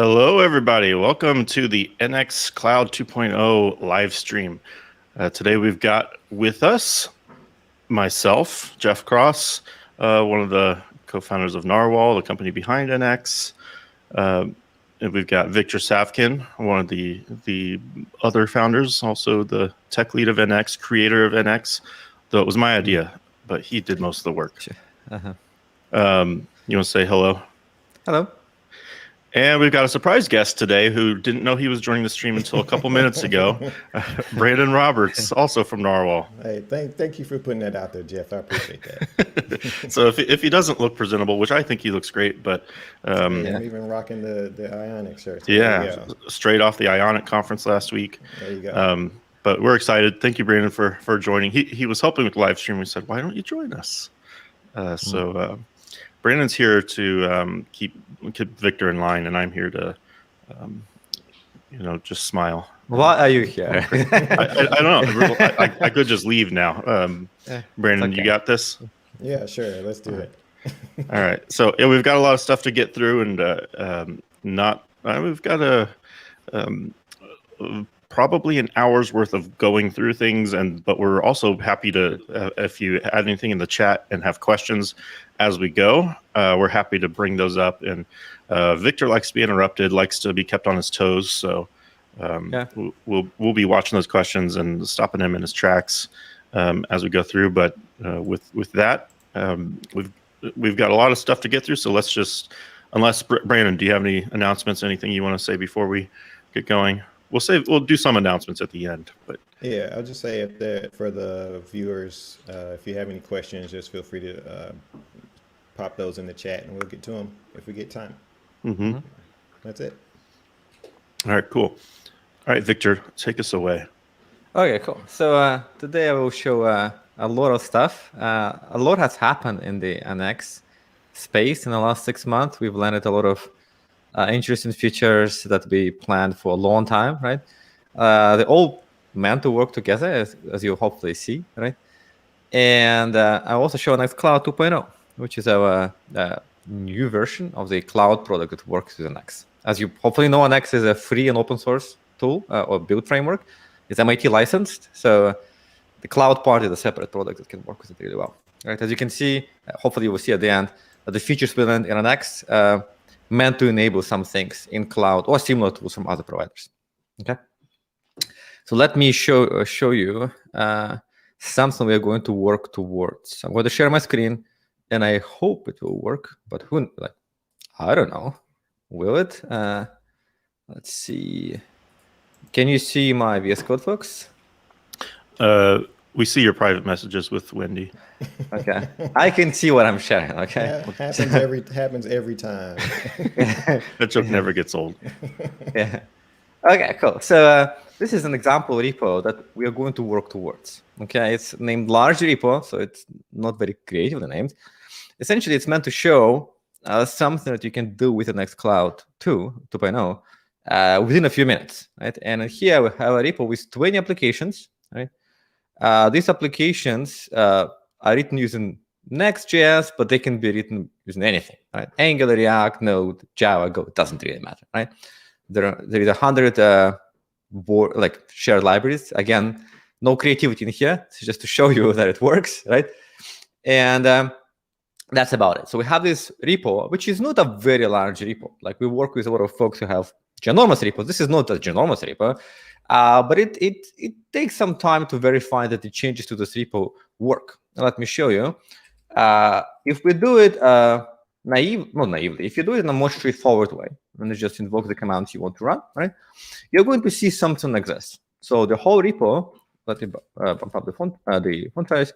Hello, everybody. Welcome to the NX Cloud 2.0 live stream. Today we've got with us myself, Jeff Cross, one of the co-founders of Nrwl, the company behind NX. And we've got Victor Savkin, one of the other founders, also the tech lead of NX, creator of NX, though it was my idea, but he did most of the work. Sure. You want to say hello? Hello. And we've got a surprise guest today who didn't know he was joining the stream until a couple minutes ago. Brandon Roberts, also from Nrwl. Hey, thank you for putting that out there, Jeff. I appreciate that. So if he doesn't look presentable, which I think he looks great, but I'm even rocking the Ionic shirt. So yeah, straight off the Ionic conference last week. There you go. But we're excited. Thank you, Brandon, for joining. He was helping with the live stream. We said, why don't you join us? Brandon's here to keep Victor in line, and I'm here to, just smile. Why are you here? I don't know. I could just leave now. Brandon, okay. You got this? Yeah, sure. Let's do it. All right. So yeah, we've got a lot of stuff to get through, and we've got probably an hour's worth of going through things, but we're also happy to if you add anything in the chat and have questions as we go, we're happy to bring those up. And Victor likes to be interrupted, likes to be kept on his toes, so we'll be watching those questions and stopping him in his tracks as we go through. But with that, we've got a lot of stuff to get through, so let's just, unless Brandon, do you have any announcements, anything you want to say before we get going? We'll do some announcements at the end, but yeah, I'll just say for the viewers, if you have any questions, just feel free to pop those in the chat, and we'll get to them if we get time. Mm-hmm. That's it. All right, cool. All right, Victor, take us away. Okay, cool. So today I will show a lot of stuff. A lot has happened in the NX space in the last 6 months. We've landed a lot of interesting features that we planned for a long time, right? They all meant to work together, as you hopefully see, right? And I also show NX Cloud 2.0, which is our new version of the cloud product that works with NX. As you hopefully know, NX is a free and open source tool or build framework. It's MIT licensed, so the cloud part is a separate product that can work with it really well. Right? As you can see, hopefully you will see at the end that the features we learned in NX meant to enable some things in cloud or similar tools from other providers. Okay, so let me show you something we are going to work towards. I'm going to share my screen, and I hope it will work. But I don't know. Will it? Let's see. Can you see my VS Code, folks? We see your private messages with Wendy. Okay, I can see what I'm sharing. Okay, happens every time. That joke never gets old. Yeah. Okay, cool. So this is an example repo that we are going to work towards. Okay, it's named large repo, so it's not very creatively named. Essentially, it's meant to show something that you can do with the NX Cloud 2.0 within a few minutes, right? And here we have a repo with 20 applications, right? These applications are written using Next.js, but they can be written using anything, right? Angular, React, Node, Java, Go. It doesn't really matter, right? There is 100 shared libraries. Again, no creativity in here. It's just to show you that it works, right? And that's about it. So we have this repo, which is not a very large repo. Like, we work with a lot of folks who have ginormous repos. This is not a ginormous repo. But it takes some time to verify that the changes to this repo work. Now, let me show you. If we do it not naively, if you do it in a more straightforward way, and you just invoke the commands you want to run, right, you're going to see something like this. So the whole repo, let me bump up the font size.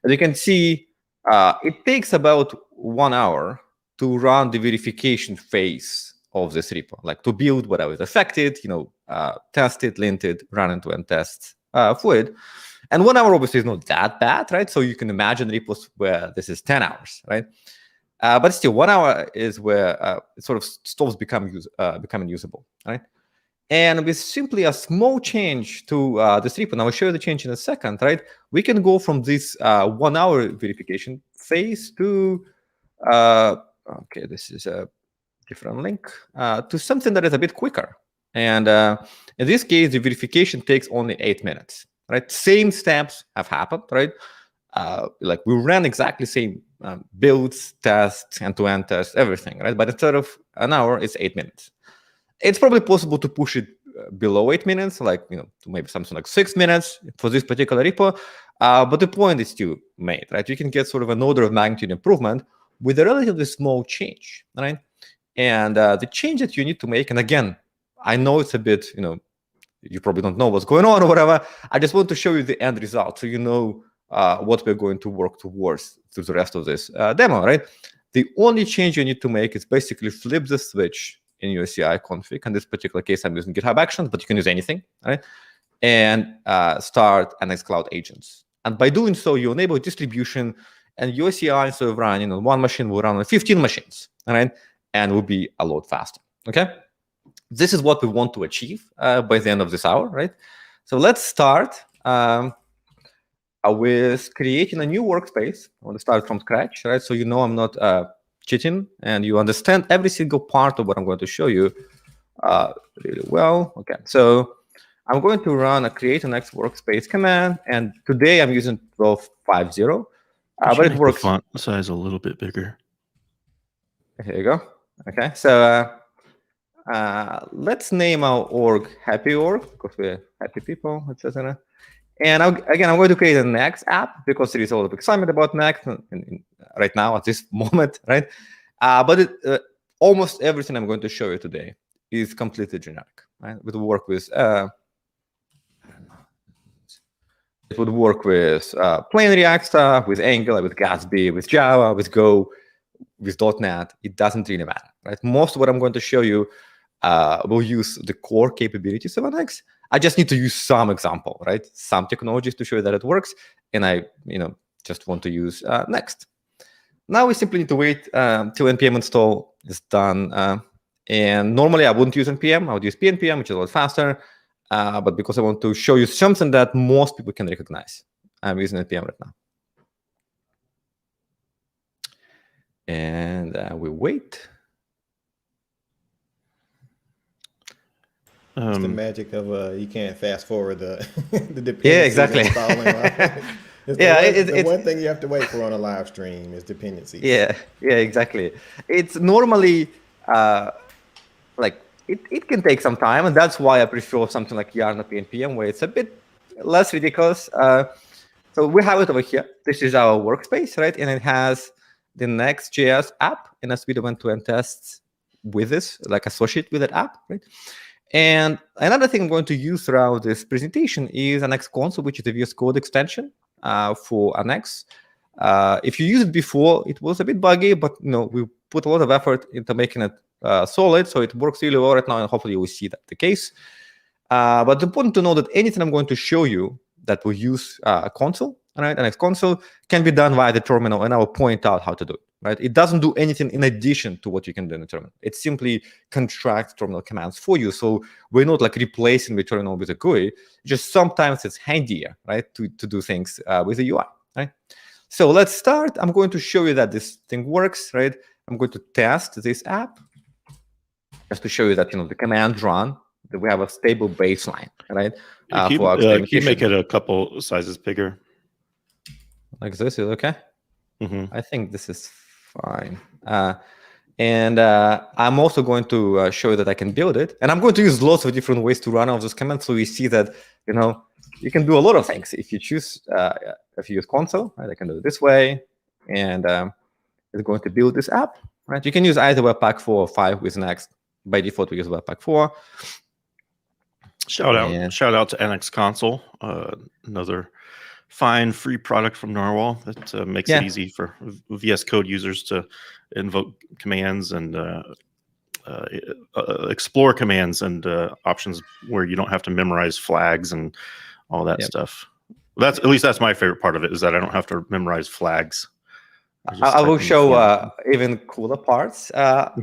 As you can see, it takes about 1 hour to run the verification phase of this repo, like to build whatever is affected, test it, lint it, run end-to-end tests for it. And 1 hour obviously is not that bad, right? So you can imagine repos where this is 10 hours, right? But still, 1 hour is where it sort of stops becoming usable, right? And with simply a small change to this repo, and I will show you the change in a second, right? We can go from this 1 hour verification phase to, okay, this is different link to something that is a bit quicker. And in this case, the verification takes only 8 minutes, right? Same steps have happened, right? Like we ran exactly same builds, tests, end-to-end tests, everything, right? But instead of an hour, it's 8 minutes. It's probably possible to push it below 8 minutes, like to maybe something like 6 minutes for this particular repo. But the point is still made, right? You can get sort of an order of magnitude improvement with a relatively small change, right? And the change that you need to make, and again, I know it's a bit, you probably don't know what's going on or whatever. I just want to show you the end result so you know what we're going to work towards through the rest of this demo, right? The only change you need to make is basically flip the switch in your CI config. In this particular case, I'm using GitHub Actions, but you can use anything, right? And start NX Cloud Agents. And by doing so, you enable distribution, and your CI, instead of running on one machine, will run on 15 machines, right? And will be a lot faster, okay? This is what we want to achieve by the end of this hour, right? So let's start with creating a new workspace. I want to start from scratch, right? So I'm not cheating, and you understand every single part of what I'm going to show you really well. Okay, so I'm going to run a create a next workspace command, and today I'm using 12.50, but it works. The font size a little bit bigger. Here you go. Okay, so let's name our org happy org, because we're happy people, etc. And again, I'm going to create a Next app because there is a lot of excitement about Next right now at this moment, right? But almost everything I'm going to show you today is completely generic, right? It would work with plain React stuff, with Angular, with Gatsby, with Java, with Go, with .NET. It doesn't really matter, right? Most of what I'm going to show you will use the core capabilities of NX. I just need to use some example, right? Some technologies to show you that it works, and I, just want to use Next. Now we simply need to wait till npm install is done. And normally I wouldn't use npm. I would use pnpm, which is a lot faster. But because I want to show you something that most people can recognize, I'm using npm right now. And we wait. It's the magic of you can't fast forward the dependencies. Yeah, exactly. It's one thing you have to wait for on a live stream is dependencies. Yeah, exactly. It's normally like it can take some time, and that's why I prefer something like yarn or pnpm, where it's a bit less ridiculous. So we have it over here. This is our workspace, right? And it has the Next.js app and a suite of end-to-end tests with this, like associated with that app, right? And another thing I'm going to use throughout this presentation is an NX console, which is a VS Code extension for NX. If you used it before, it was a bit buggy, but we put a lot of effort into making it solid, so it works really well right now, and hopefully you will see that the case. But it's important to know that anything I'm going to show you that will use a console, right, NX console, can be done via the terminal, and I will point out how to do it. Right? It doesn't do anything in addition to what you can do in the terminal. It simply contracts terminal commands for you. So we're not like replacing the terminal with a GUI. Just sometimes it's handier, right, to do things with the UI, right? So let's start. I'm going to show you that this thing works, right? I'm going to test this app just to show you that the commands run, that we have a stable baseline, right? Can you make it a couple sizes bigger? Like this is okay? Mm-hmm. I think this is fine. And I'm also going to show you that I can build it. And I'm going to use lots of different ways to run all those commands, so you see that you can do a lot of things if you choose. If you use console, right, I can do it this way, and it's going to build this app. Right, you can use either Webpack 4 or 5 with Next. By default, we use Webpack 4. Shout out to NX Console, another fine free product from Nrwl that makes it easy for VS Code users to invoke commands and explore commands and options where you don't have to memorize flags and all that stuff. At least that's my favorite part of it, is that I don't have to memorize flags. I will show even cooler parts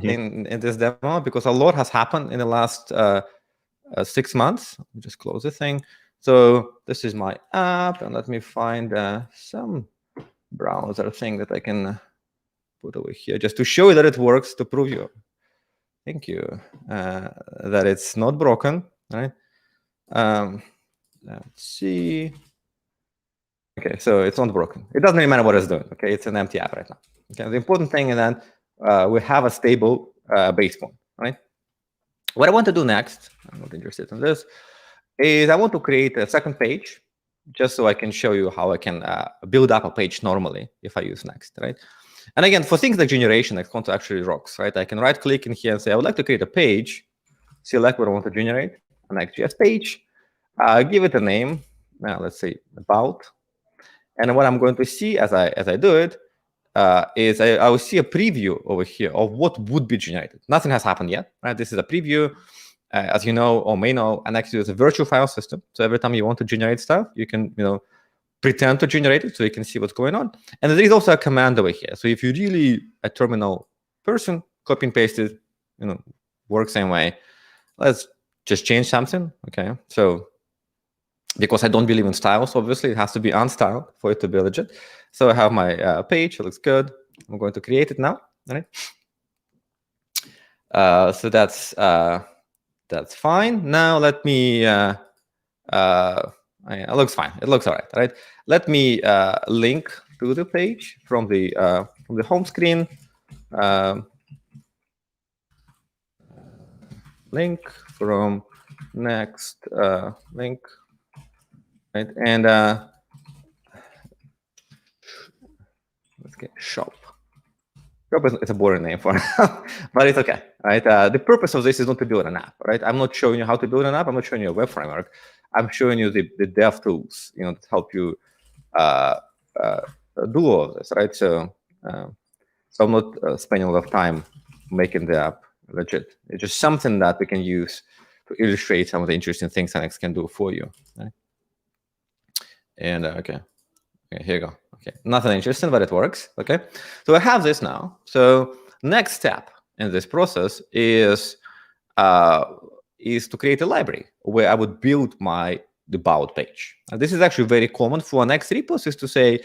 in this demo, because a lot has happened in the last 6 months. I'll just close the thing. So this is my app, and let me find some browser thing that I can put over here just to show you that it works, to prove you thank you, that it's not broken, right? Let's see. Okay, so it's not broken. It doesn't really matter what it's doing. Okay, it's an empty app right now. Okay, the important thing is that we have a stable base point, right? What I want to do next, I'm not interested in this, is I want to create a second page, just so I can show you how I can build up a page normally if I use Next, right? And again, for things like generation, Next actually rocks, right? I can right-click in here and say, I would like to create a page, select what I want to generate, a Next.js page, give it a name. Now let's say about. And what I'm going to see as I do it is I will see a preview over here of what would be generated. Nothing has happened yet, right? This is a preview. As you know or may know, Next is a virtual file system. So every time you want to generate stuff, you can pretend to generate it so you can see what's going on. And there is also a command over here. So if you're really a terminal person, copy and paste it, works same way. Let's just change something. Okay, so because I don't believe in styles, obviously, it has to be unstyled for it to be legit. So I have my page, it looks good. I'm going to create it now, right? So that's fine. Now let me, it looks fine. It looks all right? Let me link to the page from the home screen. Link from Next link. Right, and let's get shop. Shop is a boring name for now, but it's okay. Right. The purpose of this is not to build an app. Right. I'm not showing you how to build an app. I'm not showing you a web framework. I'm showing you the dev tools, to help you do all of this. Right. So I'm not spending a lot of time making the app legit. It's just something that we can use to illustrate some of the interesting things Next can do for you. Right? And okay, here you go. Okay, nothing interesting, but it works. Okay, so I have this now. So next step in this process is to create a library where I would build the about page. And this is actually very common for Next repos, is to say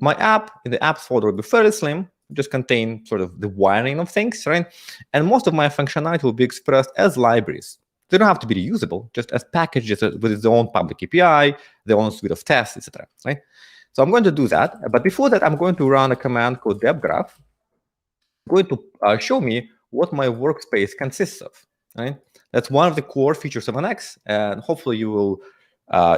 my app in the apps folder will be fairly slim, just contain sort of the wiring of things, right? And most of my functionality will be expressed as libraries. They don't have to be reusable, just as packages with its own public API, their own suite of tests, etc. Right? So I'm going to do that. But before that, I'm going to run a command called depgraph. Going to show me what my workspace consists of. Right? That's one of the core features of Next, and hopefully you will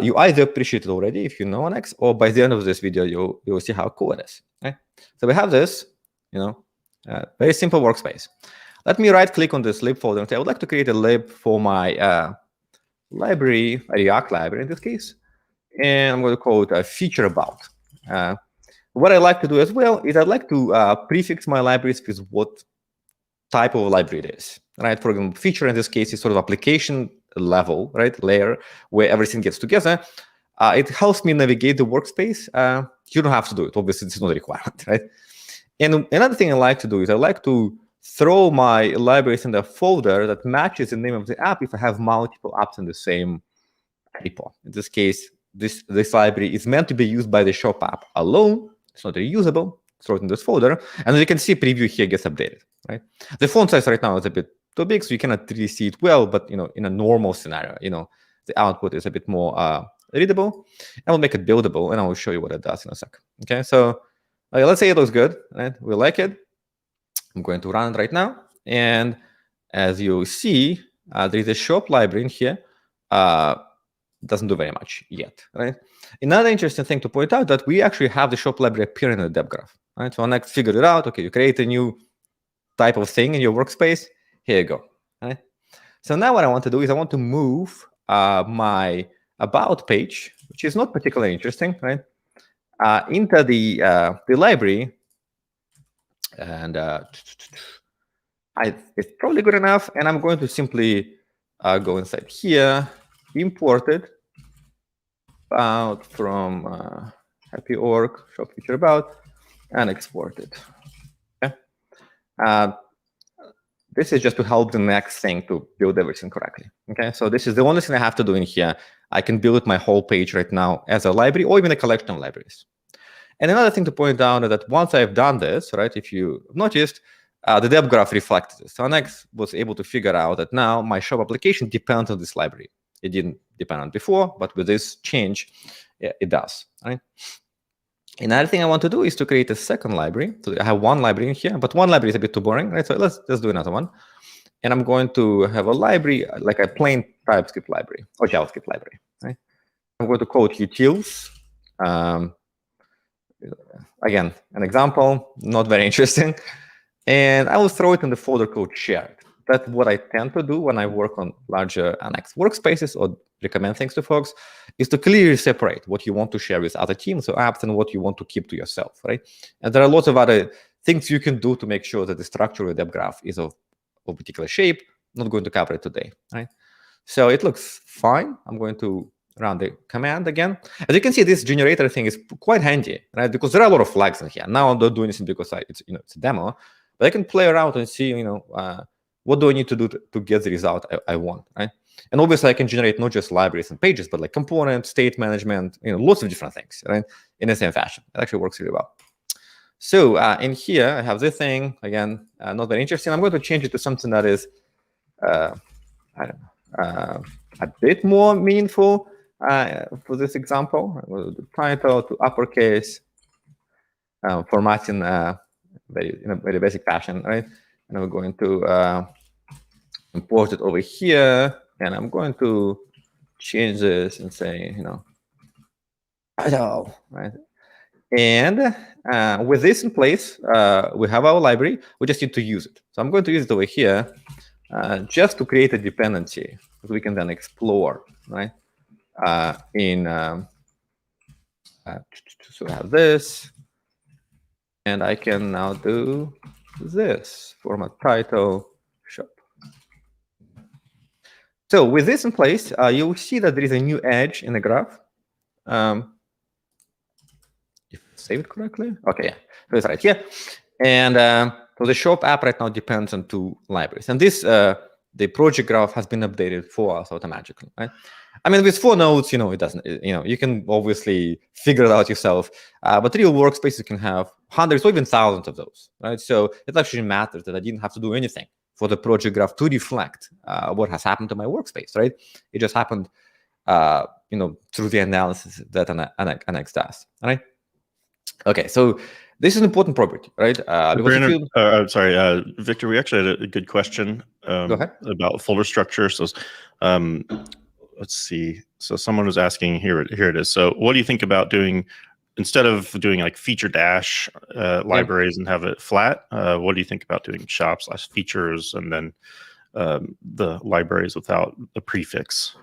you either appreciate it already if you know Next, or by the end of this video you'll see how cool it is. Right? So we have this, very simple workspace. Let me right-click on this lib folder and say I would like to create a lib for my library, a React library in this case, and I'm going to call it a feature about. What I like to do as well is I'd like to prefix my libraries with what type of library it is. Right? For example, feature in this case is sort of application level, right, layer where everything gets together. It helps me navigate the workspace. You don't have to do it. Obviously, it's not a requirement, right? And another thing I like to do is I like to throw my libraries in a folder that matches the name of the app if I have multiple apps in the same repo. In this case, this library is meant to be used by the shop app alone. It's not reusable. Throw it in this folder. And as you can see, preview here gets updated, right? The font size right now is a bit too big, so you cannot really see it well, but in a normal scenario, the output is a bit more readable. I will make it buildable, and I will show you what it does in a sec. Okay, so let's say it looks good, right? We like it. I'm going to run it right now, and as you see, there is a shop library in here. Doesn't do very much yet, right? Another interesting thing to point out that we actually have the shop library appearing in the dep graph, right? So Next figured it out. Okay, you create a new type of thing in your workspace. Here you go, right? So now what I want to do is I want to move my about page, which is not particularly interesting, right? Into the library, and it's probably good enough. And I'm going to simply go inside here, import it out from happy org shop feature about, and export it. Okay. This is just to help the next thing to build everything correctly. Okay, so this is the only thing I have to do in here. I can build my whole page right now as a library or even a collection of libraries. And another thing to point out is that once I've done this, right, if you noticed, the dep graph reflected this. So Next was able to figure out that now my shop application depends on this library. It didn't depend on before, but with this change, it does. Right? Another thing I want to do is to create a second library. So I have one library in here, but one library is a bit too boring, right? So let's do another one. And I'm going to have a library, like a plain TypeScript library or JavaScript library. Right? I'm going to call it utils. Again, an example, not very interesting. And I will throw it in the folder called shared. That's what I tend to do when I work on larger Next workspaces or recommend things to folks, is to clearly separate what you want to share with other teams or apps and what you want to keep to yourself, right? And there are lots of other things you can do to make sure that the structure of the dep graph is of a particular shape. Not going to cover it today, right? So it looks fine. I'm going to run the command again. As you can see, this generator thing is quite handy, right? Because there are a lot of flags in here. Now I'm not doing anything because it's a demo, but I can play around and see what do I need to do to get the result I want, right? And obviously, I can generate not just libraries and pages, but like components, state management, lots of different things, right? In the same fashion. It actually works really well. So in here, I have this thing again, not very interesting. I'm going to change it to something that is, I don't know, a bit more meaningful for this example. The title to uppercase, formatting in a very basic fashion, right? And we're going to import it over here, and I'm going to change this and say, title, right? And with this in place, we have our library. We just need to use it. So I'm going to use it over here just to create a dependency that we can then explore, right? So I have this, and I can now do this format title shop. So with this in place, you'll see that there is a new edge in the graph. If I save it correctly, okay, yeah, so it's right here. And so the shop app right now depends on two libraries, and this the project graph has been updated for us automatically, right? I mean, with 4 nodes, it doesn't. You can obviously figure it out yourself, but real workspaces can have hundreds or even thousands of those, right? So it actually matters that I didn't have to do anything for the project graph to reflect what has happened to my workspace, right? It just happened, through the analysis that Next does, right? Okay, so this is an important property, right? Sorry, Victor, we actually had a good question about folder structure. So let's see. So someone was asking, here it is. So what do you think about doing, instead of doing like feature dash libraries and have it flat, what do you think about doing shop/features and then the libraries without the prefix?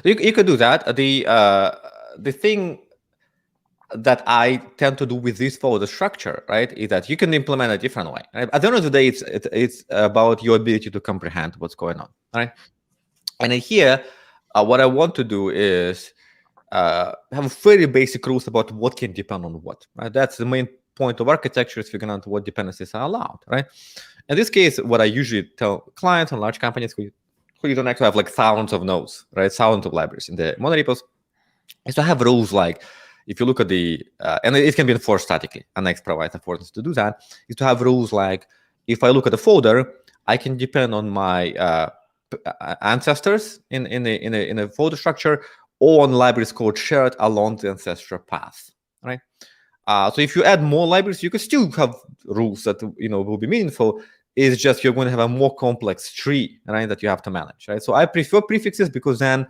You could do that. The thing that I tend to do with this folder structure, right, is that you can implement a different way. Right? At the end of the day, it's about your ability to comprehend what's going on, right? And in here, what I want to do is have very basic rules about what can depend on what. Right? That's the main point of architecture, is figuring out what dependencies are allowed, right? In this case, what I usually tell clients and large companies who don't actually have like thousands of nodes, right, thousands of libraries in the monorepos, is to have rules like, if you look at the, and it can be enforced statically, and Next provides affordance to do that, is to have rules like, if I look at the folder, I can depend on my ancestors in the folder structure or on libraries code shared along the ancestral path, right? So if you add more libraries, you can still have rules that will be meaningful. It's just you're going to have a more complex tree, right, that you have to manage, right? So I prefer prefixes because then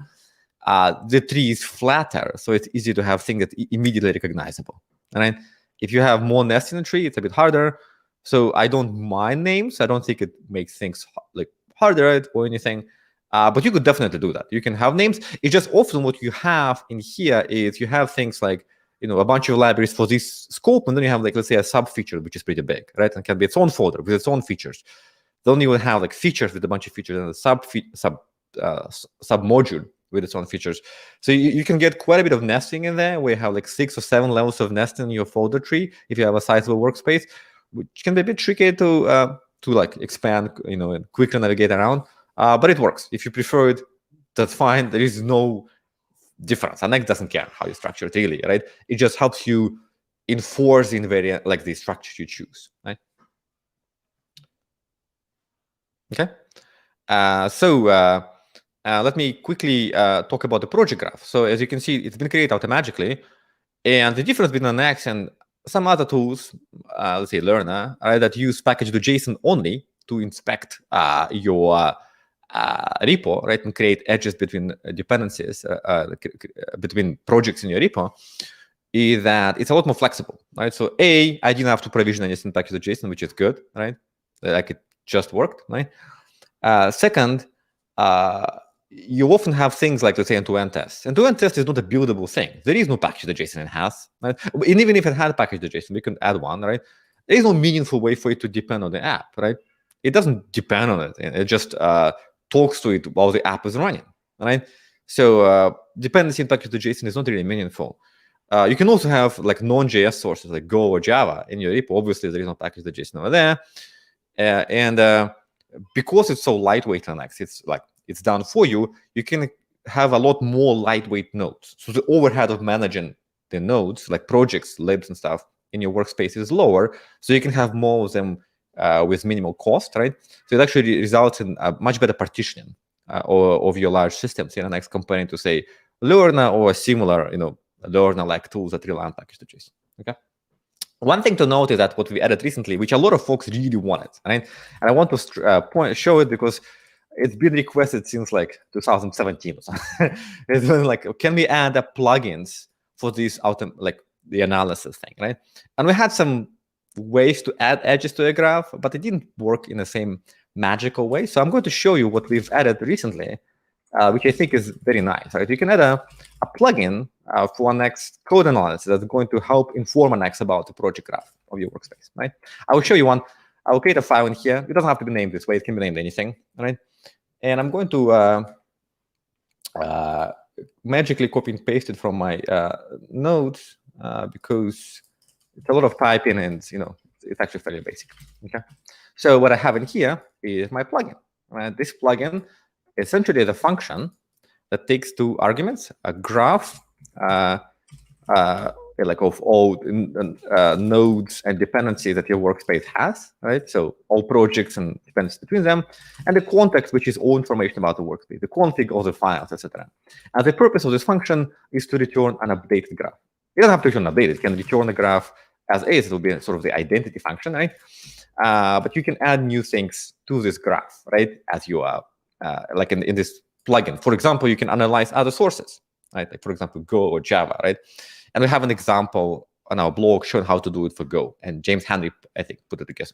the tree is flatter, so it's easy to have things that immediately recognizable. Right? If you have more nests in the tree, it's a bit harder. So I don't mind names. I don't think it makes things like harder or anything. But you could definitely do that. You can have names. It's just often what you have in here is you have things like a bunch of libraries for this scope, and then you have like, let's say, a sub feature which is pretty big, right? And can be its own folder with its own features. Then you will have like features with a bunch of features and a sub module with its own features. So you can get quite a bit of nesting in there, where you have like 6 or 7 levels of nesting in your folder tree if you have a sizable workspace, which can be a bit tricky to like expand, and quickly navigate around. But it works. If you prefer it, that's fine. There is no difference. And Next doesn't care how you structure it really, right? It just helps you enforce invariant, like the structure you choose, right? Okay. Let me quickly talk about the project graph. So as you can see, it's been created automatically. And the difference between Next and some other tools, let's say Learner, that use package.json only to inspect your repo, right, and create edges between dependencies, between projects in your repo, is that it's a lot more flexible, right? So I didn't have to provision anything in package.json, which is good, right? Like it just worked, right? Second, you often have things like, let's say, end-to-end tests. End-to-end test is not a buildable thing. There is no package.json it has, right? And even if it had package.json, we can add one, right? There is no meaningful way for it to depend on the app, right? It doesn't depend on it. It just talks to it while the app is running, right? So dependency in package.json is not really meaningful. You can also have like non-JS sources like Go or Java in your repo. Obviously, there is no package.json over there. Because it's so lightweight on Next, it's done for you. You can have a lot more lightweight nodes. So the overhead of managing the nodes, like projects, libs, and stuff in your workspace is lower. So you can have more of them with minimal cost, right? So it actually results in a much better partitioning of your large systems in Next comparing to, say, Learner or similar, Learner-like tools that rely on package.json. Okay. One thing to note is that what we added recently, which a lot of folks really wanted, right? And I want to show it because it's been requested since like 2017 or something. It's been like, can we add plugins for this like the analysis thing, right? And we had some ways to add edges to a graph, but it didn't work in the same magical way. So I'm going to show you what we've added recently, which I think is very nice. Right? You can add a plugin for Next code analysis that's going to help inform Next about the project graph of your workspace. Right? I will show you one. I will create a file in here. It doesn't have to be named this way. It can be named anything. Right? And I'm going to magically copy and paste it from my notes because it's a lot of typing and it's actually fairly basic. Okay. So what I have in here is my plugin. This plugin essentially is a function that takes two arguments: a graph, like of all nodes and dependencies that your workspace has, right? So all projects and dependencies between them, and the context, which is all information about the workspace, the config, all the files, etc. And the purpose of this function is to return an updated graph. It doesn't have to return updated; it can return the graph as is. It will be sort of the identity function, right? But you can add new things to this graph, right? As you are, like in this plugin. For example, you can analyze other sources, right? Like for example, Go or Java, right? And we have an example on our blog showing how to do it for Go. And James Henry, I think, put it together.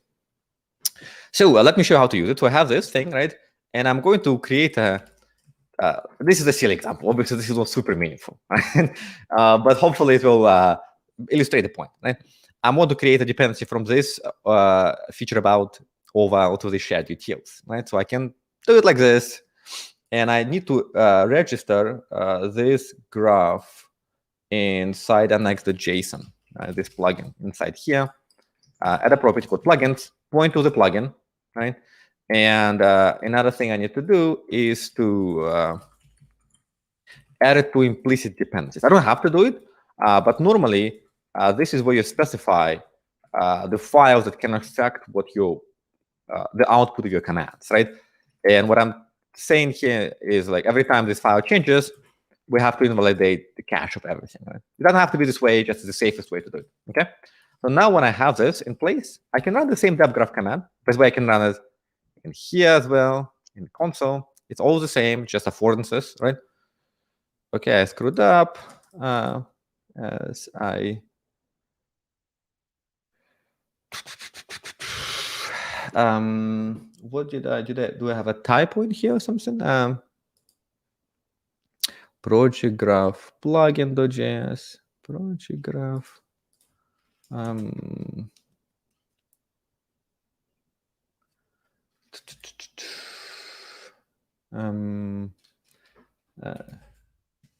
So let me show you how to use it. So I have this thing, right? And I'm going to create this is a silly example. Obviously, this is not super meaningful, right? But hopefully it will illustrate the point, right? I want to create a dependency from this feature about over to the shared utils, right? So I can do it like this. And I need to register this graph inside Next.json, this plugin inside here. Add a property called plugins, point to the plugin, right? And another thing I need to do is to add it to implicit dependencies. I don't have to do it, but normally this is where you specify the files that can affect what your the output of your commands, right? And what I'm saying here is like every time this file changes, we have to invalidate the cache of everything. Right? It doesn't have to be this way, just the safest way to do it. Okay. So now when I have this in place, I can run the same depgraph command. This way I can run it in here as well, in console. It's all the same, just affordances, right? Okay, I screwed up as I what do I have a typo in here or something? Project graph plugin.js, project graph. Can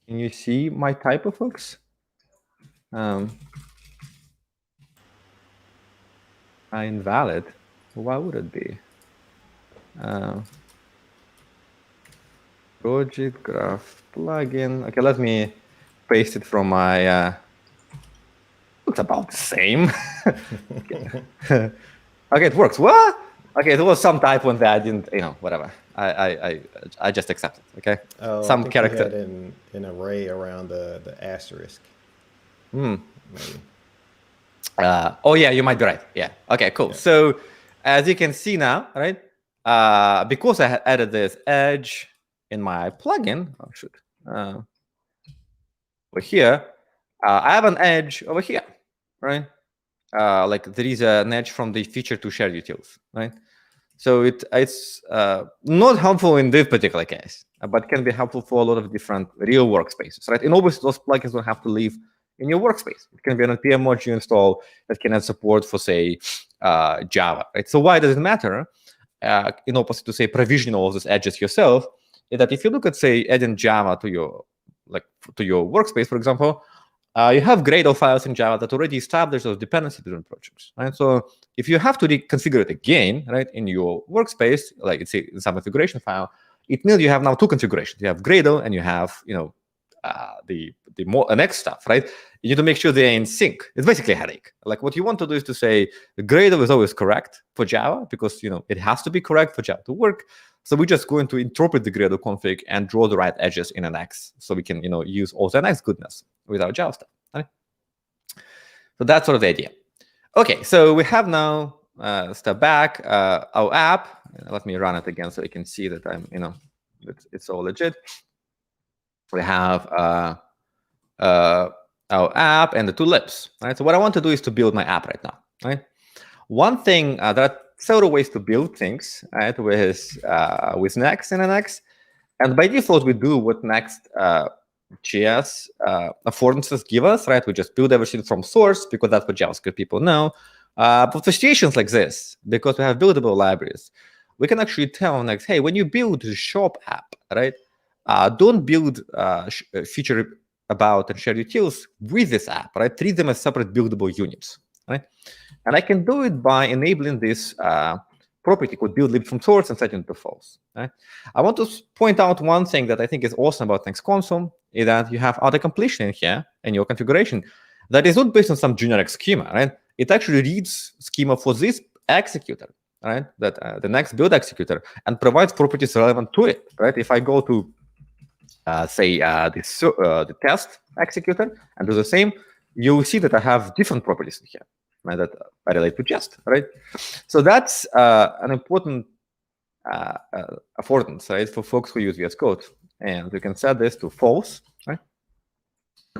you see my typo, folks? Invalid. Why would it be? Project graph plugin. Okay, let me paste it from my. Looks about the same. Okay, it works. What? Okay, there was some typo in that. I didn't, whatever. I just accepted. Okay. Oh, Some I think character. you had an array around the asterisk. Hmm. Maybe. Oh yeah, you might be right. Yeah. Okay. Cool. Yeah. So as you can see now, right? Because I had added this edge in my plugin. Oh shoot. Over here, I have an edge over here, right? Like there is an edge from the feature to shared utils, right? So it's not helpful in this particular case, but can be helpful for a lot of different real workspaces, right? And obviously, those plugins will have to live in your workspace. It can be an npm mod you install that can add support for, say, Java, right? So why does it matter? In opposite to, say, provisioning all of these edges yourself, is that if you look at, say, adding Java to your workspace, for example, you have Gradle files in Java that already establish those dependencies between projects, right? So if you have to reconfigure it again, right, in your workspace, like it's in some configuration file, it means you have now two configurations. You have Gradle and you have, the more next stuff, right? You need to make sure they're in sync. It's basically a headache. Like what you want to do is to say the Gradle is always correct for Java because it has to be correct for Java to work. So we're just going to interpret the Gradle config and draw the right edges in NX, so we can use all the NX goodness with our Java stuff. Right? So that's sort of the idea. Okay, so we have now step back our app. Let me run it again so you can see that it's all legit. We have our app and the two libs. Right. So what I want to do is to build my app right now. Right. One thing there are several ways to build things, right, with Next and NX, and by default we do what Next.js affordances give us, right? We just build everything from source because that's what JavaScript people know. But for situations like this, because we have buildable libraries, we can actually tell Next, hey, when you build the shop app, right, don't build feature about and shared utils with this app, right? Treat them as separate buildable units, right? And I can do it by enabling this property called build from source and setting it to false. Right? I want to point out one thing that I think is awesome about Next console is that you have auto completion in here in your configuration that is not based on some generic schema, right? It actually reads schema for this executor, right? That the Next build executor, and provides properties relevant to it, right? If I go to say the test executor and do the same, you'll see that I have different properties in here, right, that I relate to jest, right? So that's an important affordance, right, for folks who use VS Code. And we can set this to false, right?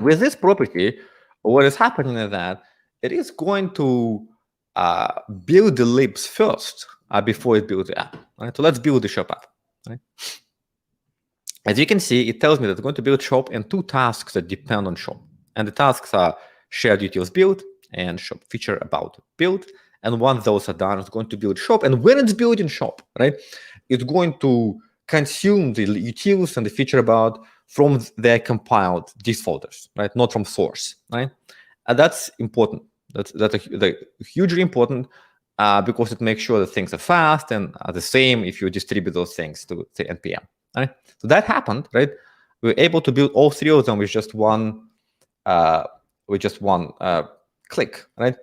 With this property, what is happening is that it is going to build the libs first before it builds the app, right? So let's build the shop app, right? As you can see, it tells me that it's going to build shop and two tasks that depend on shop. And the tasks are shared utils build and shop feature about build. And once those are done, it's going to build shop. And when it's building shop, right, it's going to consume the utils and the feature about from their compiled these folders, right, not from source, right? And that's important. That's hugely important because it makes sure that things are fast and are the same if you distribute those things to the npm. Right? So that happened, right? We were able to build all three of them with just one click, right?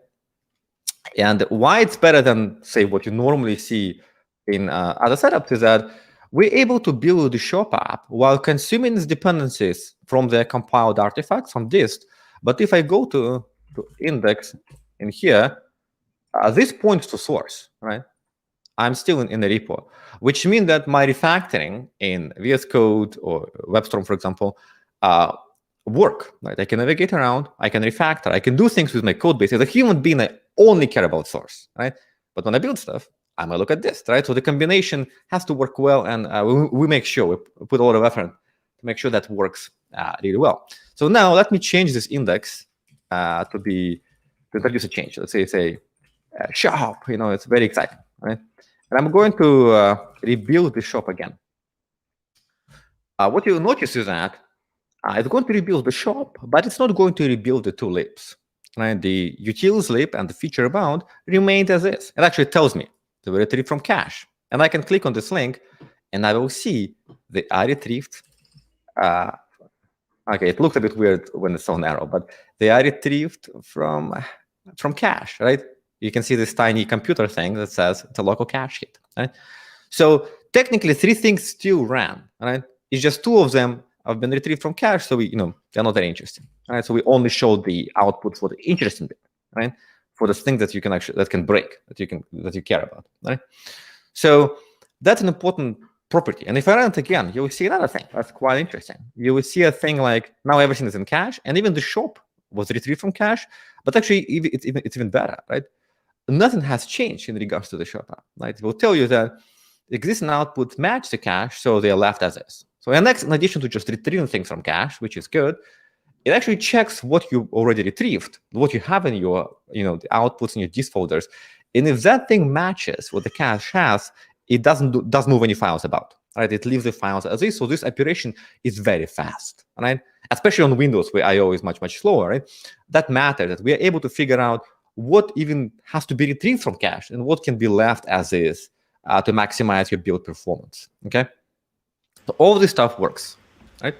And why it's better than, say, what you normally see in other setups is that we're able to build the shop app while consuming these dependencies from their compiled artifacts from dist. But if I go to index in here, this points to source, right? I'm still in the repo, which means that my refactoring in VS Code or WebStorm, for example, work. Right? I can navigate around, I can refactor, I can do things with my code base. As a human being, I only care about source, right? But when I build stuff, I might look at this, right? So the combination has to work well, and we make sure we put a lot of effort to make sure that works really well. So now let me change this index to introduce a change. Let's say shop. It's very exciting, right? And I'm going to rebuild the shop again. What you'll notice is that it's going to rebuild the shop, but it's not going to rebuild the two libs. Right? The utils lib and the feature about remained as is. It actually tells me they were retrieved from cache. And I can click on this link, and I will see they are retrieved. Okay, it looks a bit weird when it's on arrow, but they are retrieved from cache, right? you can see this tiny computer thing that says it's a local cache hit. Right? So technically, 3 things still ran. Right? It's just 2 of them have been retrieved from cache, so they're not very interesting. Right? So we only showed the output for the interesting bit, right? For the things that you can that can break, that you care about, right? So that's an important property. And if I run it again, you will see another thing that's quite interesting. You will see a thing like now everything is in cache, and even the shop was retrieved from cache. But actually, it's even better, right? Nothing has changed in regards to the shop, right? It will tell you that existing outputs match the cache, so they are left as is. So Nx, in addition to just retrieving things from cache, which is good, it actually checks what you already retrieved, what you have in your, the outputs in your dist folders, and if that thing matches what the cache has, it doesn't move any files about, right? It leaves the files as is. So this operation is very fast, right? Especially on Windows, where I/O is much slower, right? That matters, that we are able to figure out what even has to be retrieved from cache and what can be left as is to maximize your build performance. Okay, so all of this stuff works, right?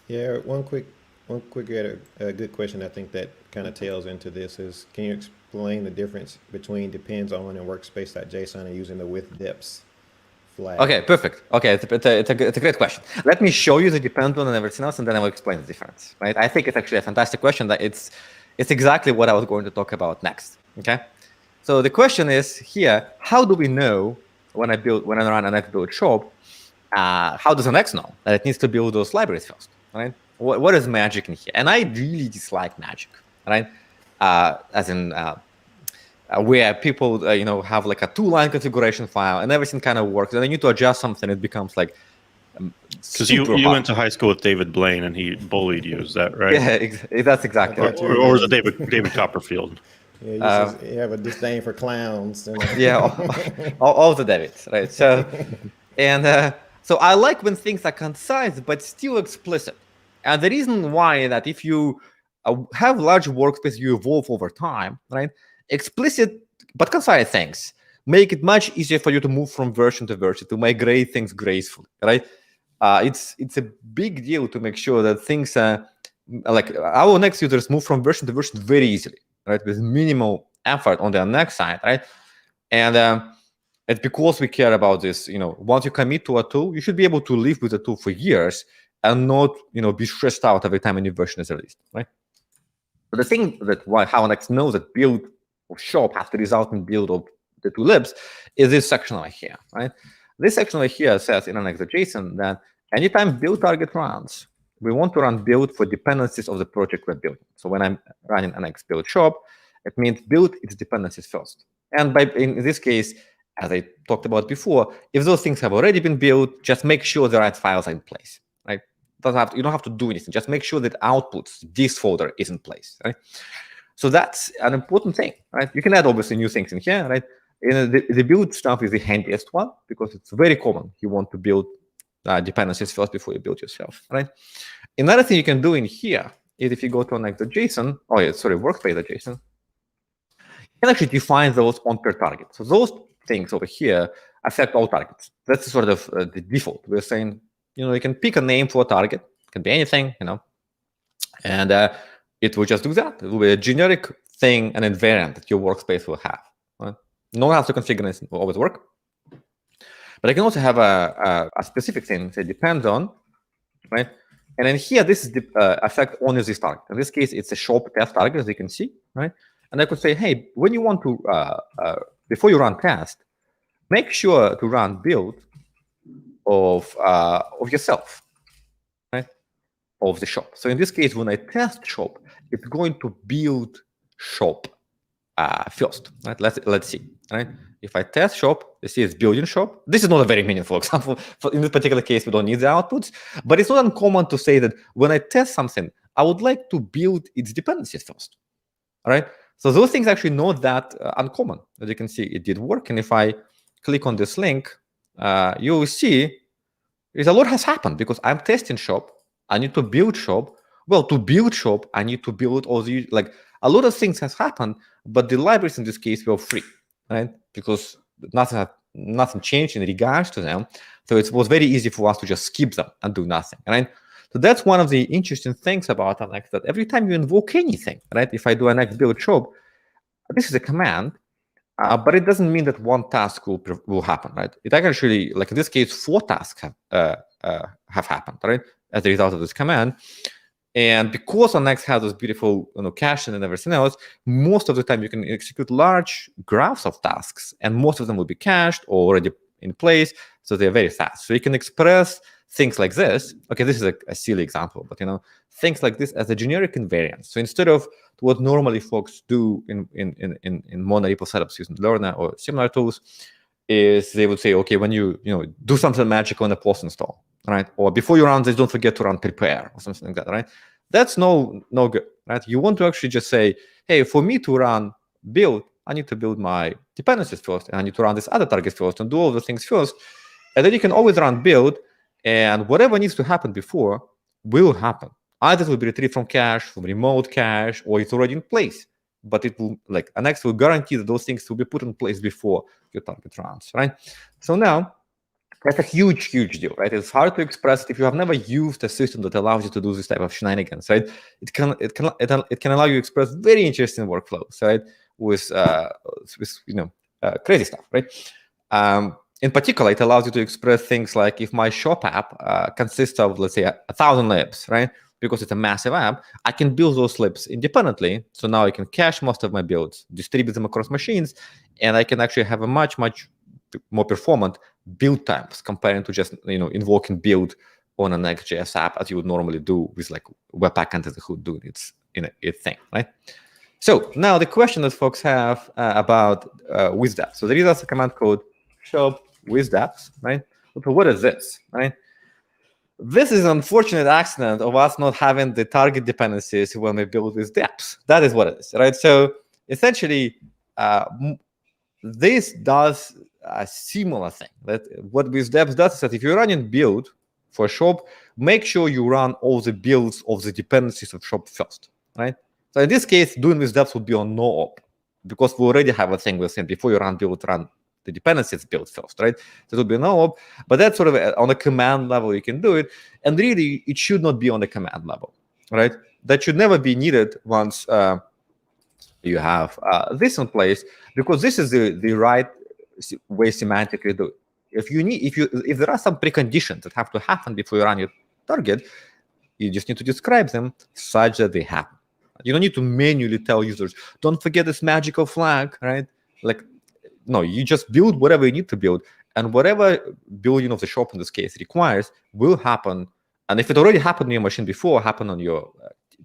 Yeah, one quick good question I think that kind of tails into this is, can you explain the difference between depends on and workspace.json and using the with-deps flag? Okay, perfect. Okay, it's a great question. Let me show you the depend on and everything else, and then I will explain the difference. Right? I think it's actually a fantastic question. That it's exactly what I was going to talk about next. Okay, so the question is here: how do we know when I run an Nx build shop? How does Nx know that it needs to build those libraries first? Right? What is magic in here? And I really dislike magic, right? As in where people have like a 2-line configuration file and everything kind of works, and then you need to adjust something, it becomes like because you went to high school with David Blaine and he bullied you, is that right? Yeah, that's exactly right. Or was it David Copperfield? Yeah, you have a disdain for clowns. Yeah, all the Davids, right? So and so I like when things are concise but still explicit. And the reason why that if you have large workspace, you evolve over time, right? Explicit but concise things make it much easier for you to move from version to version, to migrate things gracefully, right? It's a big deal to make sure that things like our Next users move from version to version very easily, right? With minimal effort on their Next side, right? And it's because we care about this. Once you commit to a tool, you should be able to live with a tool for years and not, be stressed out every time a new version is released, right? But the thing how Next knows that build of shop has to result in build of the 2 libs is this section over here, right? This section over here says in Next.json that anytime build target runs, we want to run build for dependencies of the project we're building. So when I'm running an Nx build shop, it means build its dependencies first. And in this case, as I talked about before, if those things have already been built, just make sure the right files are in place, right? You don't have to do anything. Just make sure that outputs, this folder is in place, right? So that's an important thing, right? You can add obviously new things in here, right? And the build stuff is the handiest one because it's very common. You want to build dependencies first before you build yourself, right? Another thing you can do in here is if you go to Next.json, workspace.json, you can actually define those on per target. So those things over here affect all targets. That's sort of the default. We're saying, you can pick a name for a target. It can be anything, and it will just do that. It will be a generic thing, an invariant that your workspace will have. Right? No one has to configure this will always work. But I can also have a specific thing, say depends on, right? And then here, this is the affect only this target. In this case, it's a shop test target, as you can see, right? And I could say, hey, when you want to, before you run test, make sure to run build of yourself, right? Of the shop. So in this case, when I test shop, it's going to build shop first, right? Let's see, right? If I test shop, you see it's building shop. This is not a very meaningful example. In this particular case, we don't need the outputs, but it's not uncommon to say that when I test something, I would like to build its dependencies first, all right? So those things actually not that uncommon. As you can see, it did work. And if I click on this link, you will see is a lot has happened because I'm testing shop. I need to build shop. Well, to build shop, I need to build all the, like a lot of things has happened, but the libraries in this case were free, right? Because nothing changed in regards to them. So it was very easy for us to just skip them and do nothing, right? So that's one of the interesting things about Nx, that every time you invoke anything, right? If I do an Nx build shop, this is a command, but it doesn't mean that one task will happen, right? It actually, like in this case, 4 tasks have happened, right, as a result of this command. And because on Next has this beautiful caching and everything else, most of the time you can execute large graphs of tasks, and most of them will be cached or already in place, so they're very fast. So you can express things like this. Okay, this is a silly example, but things like this as a generic invariance. So instead of what normally folks do in monorepo setups using Learner or similar tools, is they would say, okay, when you do something magical in a post install, right? Or before you run this, don't forget to run prepare or something like that, right? That's no good, right? You want to actually just say, hey, for me to run build, I need to build my dependencies first, and I need to run this other target first and do all the things first. And then you can always run build, and whatever needs to happen before will happen. Either it will be retrieved from cache, from remote cache, or it's already in place. But it will, like, Next will guarantee that those things will be put in place before your target runs, right? So now, that's a huge, huge deal, right? It's hard to express it if you have never used a system that allows you to do this type of shenanigans, right? It can allow you to express very interesting workflows, right? With crazy stuff, right? In particular, it allows you to express things like if my shop app consists of, let's say, 1,000 libs, right? Because it's a massive app, I can build those libs independently. So now I can cache most of my builds, distribute them across machines, and I can actually have a much, much more performant build times comparing to just invoking build on a Next.js app as you would normally do with like Webpack under the hood doing its thing, right? So now the question that folks have about with-deps. So there is also a command code shop with-deps, right? So what is this, right? This is an unfortunate accident of us not having the target dependencies when we build with deps. That is what it is, right? So essentially, this does a similar thing. That what with-deps does is that if you're running build for shop, make sure you run all the builds of the dependencies of shop first, right? So in this case, doing with-deps would be on no op, because we already have a thing with saying before you run build, run the dependencies built first, right? That would be no op, but that's sort of on a command level you can do it, and really it should not be on the command level, right? That should never be needed once you have this in place, because this is the right way semantically to do it. If there are some preconditions that have to happen before you run your target, you just need to describe them such that they happen. You don't need to manually tell users, don't forget this magical flag, right? Like, no, you just build whatever you need to build, and whatever building of the shop in this case requires will happen. And if it already happened on your machine before, happened on your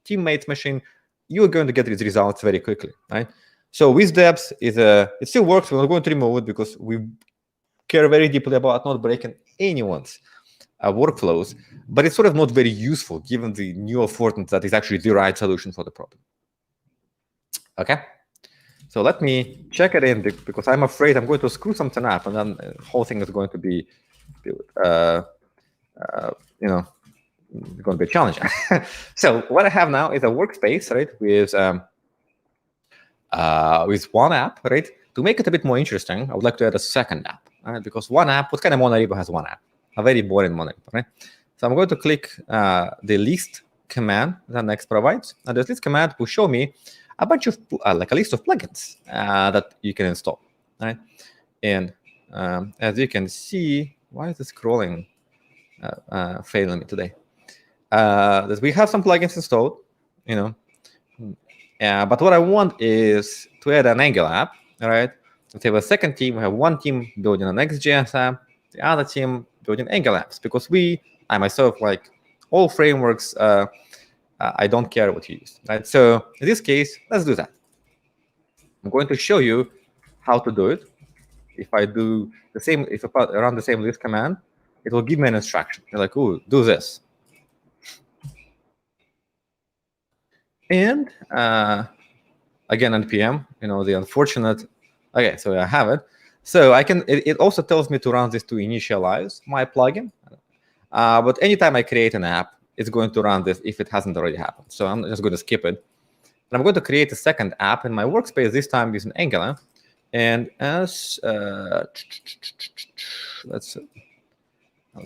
teammate's machine, you're going to get these results very quickly, right? So with-deps it still works. We're not going to remove it because we care very deeply about not breaking anyone's workflows, but it's sort of not very useful given the new affordance that is actually the right solution for the problem. Okay. So let me check it in, because I'm afraid I'm going to screw something up, and then the whole thing is going to be, going to be challenging. So what I have now is a workspace, right, with one app, right? To make it a bit more interesting, I would like to add a second app, right? Because one app, what kind of monorepo has one app? A very boring monorepo, right? So I'm going to click the list command that Next provides, and this list command will show me a bunch of like a list of plugins that you can install, right? And as you can see, why is the scrolling failing me today? That we have some plugins installed, but what I want is to add an Angular app, all right? Let's have a second team. We have one team building a Next.js app, the other team building Angular apps, because I myself, like all frameworks, I don't care what you use, right? So in this case, let's do that. I'm going to show you how to do it. If I do the same, if I run the same list command, it will give me an instruction. You're like, oh, do this. And again, npm, the unfortunate. Okay, so I have it. So I can. It also tells me to run this to initialize my plugin. But anytime I create an app, it's going to run this if it hasn't already happened. So I'm just going to skip it. And I'm going to create a second app in my workspace, this time using Angular. And as I'll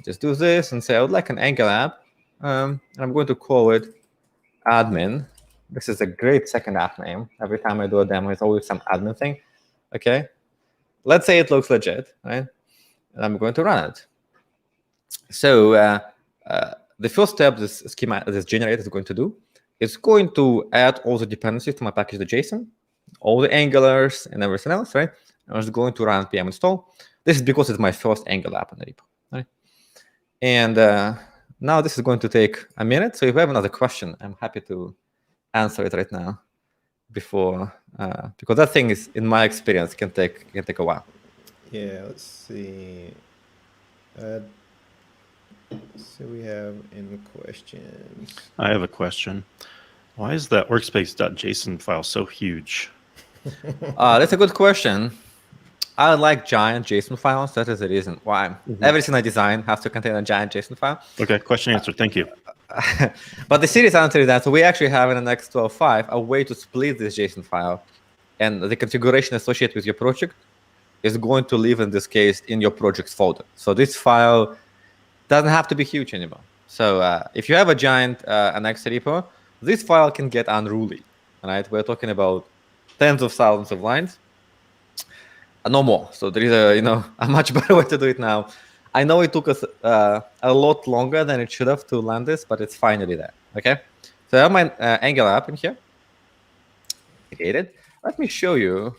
just do this and say I would like an Angular app. And I'm going to call it admin This is a great second app name. Every time I do a demo, it's always some admin thing. Okay. Let's say it looks legit, right? And I'm going to run it. So the first step this schema, this generator is going to do, is going to add all the dependencies to my package.json, all the Angulars and everything else, right? I was going to run npm install. This is because it's my first Angular app in the repo, right? And now this is going to take a minute. So if you have another question, I'm happy to answer it right now before, because that thing is, in my experience, can take a while. Yeah, let's see. So we have any questions? I have a question. Why is that workspace.json file so huge? That's a good question. I like giant JSON files. That is the reason why. Everything I design has to contain a giant JSON file. Okay, question answered. Thank you. But the serious answer is that we actually have in the Next.js a way to split this JSON file, and the configuration associated with your project is going to live, in this case, in your project's folder. So this file doesn't have to be huge anymore. So if you have a giant Next repo, this file can get unruly, right? We're talking about tens of thousands of lines, no more. So there is a much better way to do it now. I know it took us a lot longer than it should have to land this, but it's finally there. Okay, so I have my Angular app in here. Created. Let me show you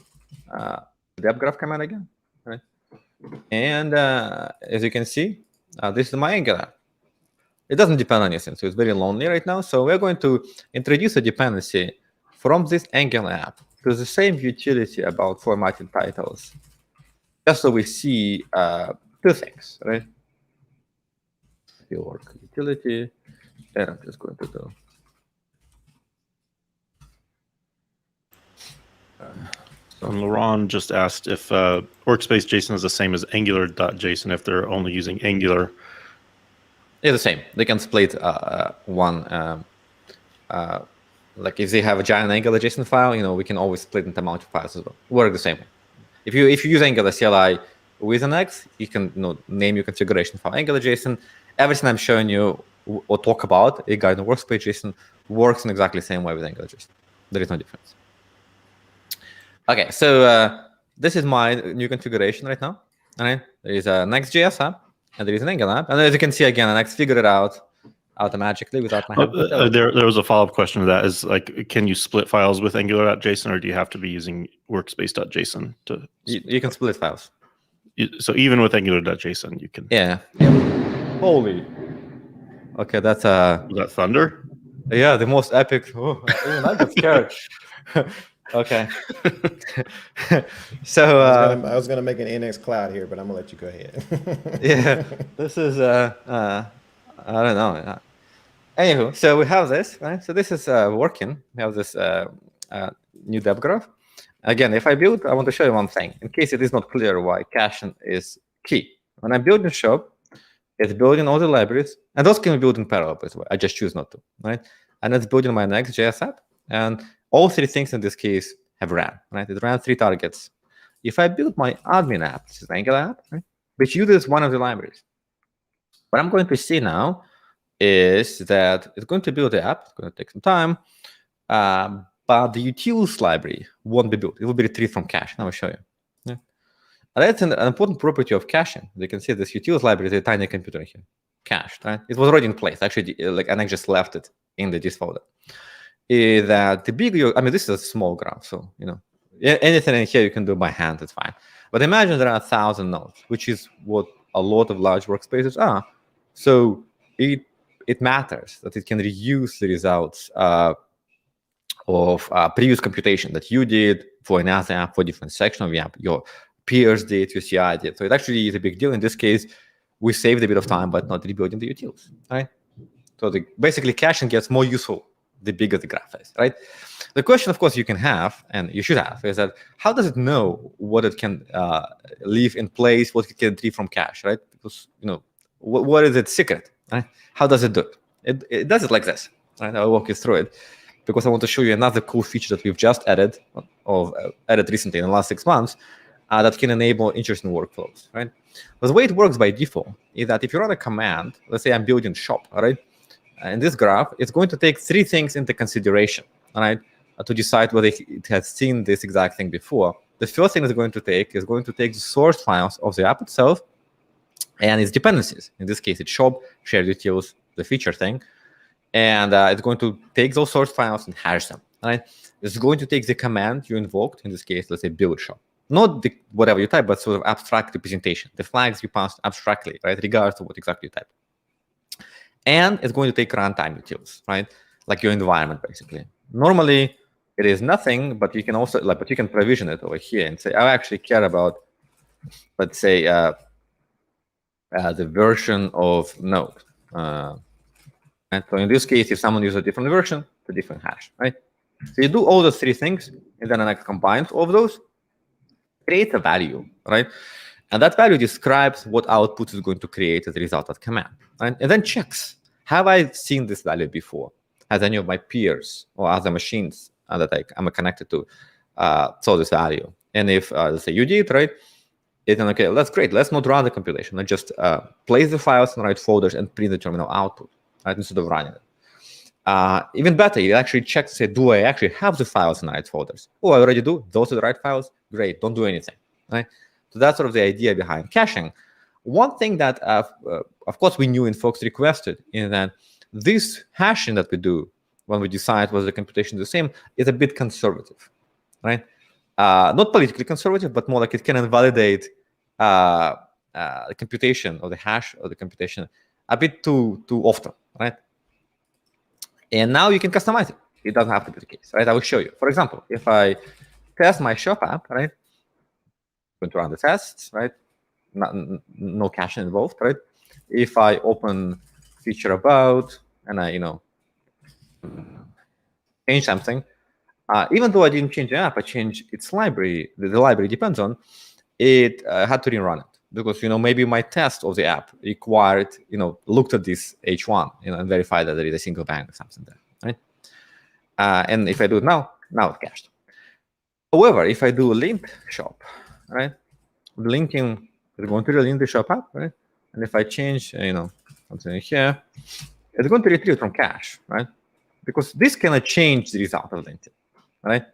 the dep graph command again. Right, and as you can see, this is my Angular app. It doesn't depend on anything, so it's very lonely right now. So we're going to introduce a dependency from this Angular app to the same utility about formatting titles, just so we see two things, right? Work utility, and I'm just going to do. And Laurent just asked if workspace JSON is the same as Angular.json if they're only using Angular. It's the same. They can split one. Like if they have a giant Angular JSON file, we can always split into multiple files as well. Work the same way. If you use Angular CLI with an X, you can name your configuration file Angular JSON. Everything I'm showing you or talk about regarding workspace JSON works in exactly the same way with Angular JSON. There is no difference. Okay, so this is my new configuration right now. All right, there is a Next.js app and there is an Angular app, and as you can see again, Next figured it out automatically without my help. There was a follow-up question to that. Is like, can you split files with Angular.json, or do you have to be using workspace.json to? You can split files. So even with Angular.json, you can. Yeah. Holy. Okay, that's Was that thunder? Yeah, the most epic. Oh, even I got scared. Okay. So I was gonna make an NX Cloud here, but I'm gonna let you go ahead. Yeah, this is I don't know. Anywho, so we have this, right? So this is working. We have this new dep graph. Again, if I build, I want to show you one thing in case it is not clear why caching is key. When I build the shop, it's building all the libraries, and those can be built in parallel as well. I just choose not to, right? And it's building my Next.js app, and all three things in this case have ran, right? It ran 3 targets. If I build my admin app, this is Angular app, right, which uses one of the libraries, what I'm going to see now is that it's going to build the app. It's going to take some time, but the utils library won't be built. It will be retrieved from cache. Now I'll show you. Yeah. And that's an important property of caching. You can see this utils library is a tiny computer here, cached, right? It was already in place. Actually, like Annex just left it in the this folder. Is that the bigger, this is a small graph, so anything in here you can do by hand, it's fine. But imagine there are 1,000 nodes, which is what a lot of large workspaces are. So it matters that it can reuse the results of previous computation that you did for another app, for a different section of the app, your peers did, your CI did. So it actually is a big deal. In this case, we saved a bit of time, but not rebuilding the utils, right? So basically caching gets more useful the bigger the graph is, right? The question, of course, you can have, and you should have, is that how does it know what it can leave in place, what it can retrieve from cache, right? Because, what is its secret, right? How does it do it? It does it like this, right? I'll walk you through it because I want to show you another cool feature that we've just added, or added recently in the last 6 months, that can enable interesting workflows, right? But the way it works by default is that if you run a command, let's say I'm building shop, right? In this graph, it's going to take 3 things into consideration. right, to decide whether it has seen this exact thing before, the first thing it's going to take is going to take the source files of the app itself and its dependencies. In this case, it's shop, shared utils, the feature thing. And it's going to take those source files and hash them, right? It's going to take the command you invoked, in this case, let's say build shop. Not the whatever you type, but sort of abstract representation, the flags you passed abstractly, right, regardless of what exactly you type. And it's going to take runtime utils, right, like your environment, basically. Normally, it is nothing, but you can also, but you can provision it over here and say, I actually care about, let's say, the version of Node. And so in this case, if someone uses a different version, it's a different hash, right? So you do all those three things, and then it combines all of those, creates a value, right? And that value describes what output is going to create as a result of command, right? And then checks, have I seen this value before? Has any of my peers or other machines that I'm connected to saw this value? And if, let's say you did, right? Then, okay, that's great. Let's not run the compilation. Let's just place the files in the right folders and print the terminal output, right, instead of running it. Even better, it actually checks, say, do I actually have the files in the right folders? Oh, I already do. Those are the right files. Great. Don't do anything, right? So that's sort of the idea behind caching. One thing that, of course, we knew and folks requested is that this hashing that we do when we decide whether the computation is the same is a bit conservative, right? Not politically conservative, but more like it can invalidate the computation or the hash of the computation a bit too often, right? And now you can customize it. It doesn't have to be the case, right? I will show you. For example, if I test my shop app, right? I'm going to run the tests, right? No caching involved, right? If I open feature about and I, change something, even though I didn't change the app, I changed its library. The library depends on it. Had to rerun it because maybe my test of the app required looked at this H1 and verified that there is a single bang or something there, right? And if I do it now it's cached. However, if I do a linked shop, right, linking is going to link the shop app, right? And if I change something here, it's going to retrieve from cache, right? Because this cannot change the result of linking, right?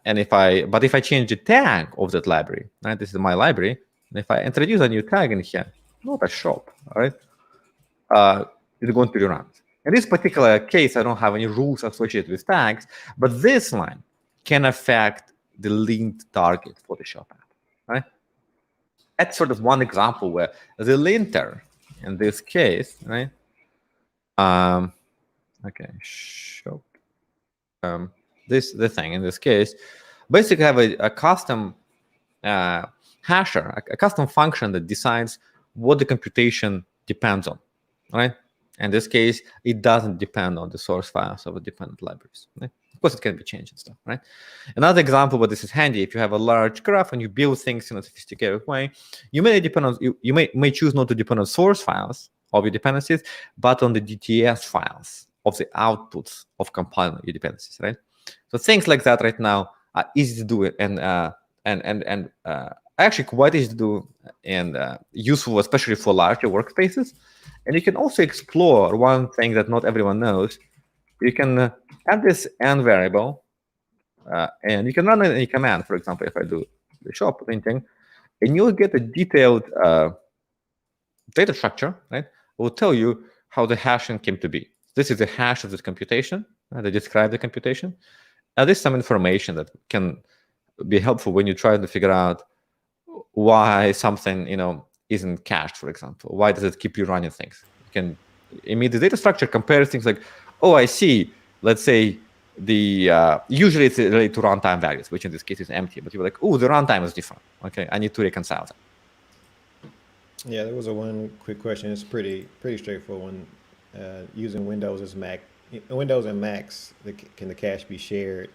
And if I change the tag of that library, right? This is my library. And if I introduce a new tag in here, not a shop, all right? It's going to rerun. In this particular case, I don't have any rules associated with tags, but this line can affect the linked target for the shop app, right? That's sort of one example where the linter, in this case, right? Okay, shop. The thing in this case, basically have a custom hasher, a custom function that decides what the computation depends on, right? In this case, it doesn't depend on the source files of the dependent libraries. Right? Of course, it can be changed and stuff, right? Another example where this is handy, if you have a large graph and you build things in a sophisticated way, you may depend on you may choose not to depend on source files of your dependencies, but on the DTS files of the outputs of compiling your dependencies, right? So things like that right now are easy to do it and actually quite easy to do and useful, especially for larger workspaces. And you can also explore one thing that not everyone knows. You can add this n variable, and you can run any command. For example, if I do the shop linting, and you'll get a detailed data structure, right? It will tell you how the hashing came to be. This is the hash of this computation. They describe the computation. There's some information that can be helpful when you try to figure out why something isn't cached, for example. Why does it keep you running things? You can immediate data structure compare things like, oh, I see. Let's say the usually it's related to runtime values, which in this case is empty. But you're like, oh, the runtime is different. Okay, I need to reconcile that. Yeah, there was one quick question. It's pretty straightforward. One using Windows as Mac. Windows and Macs, can the cache be shared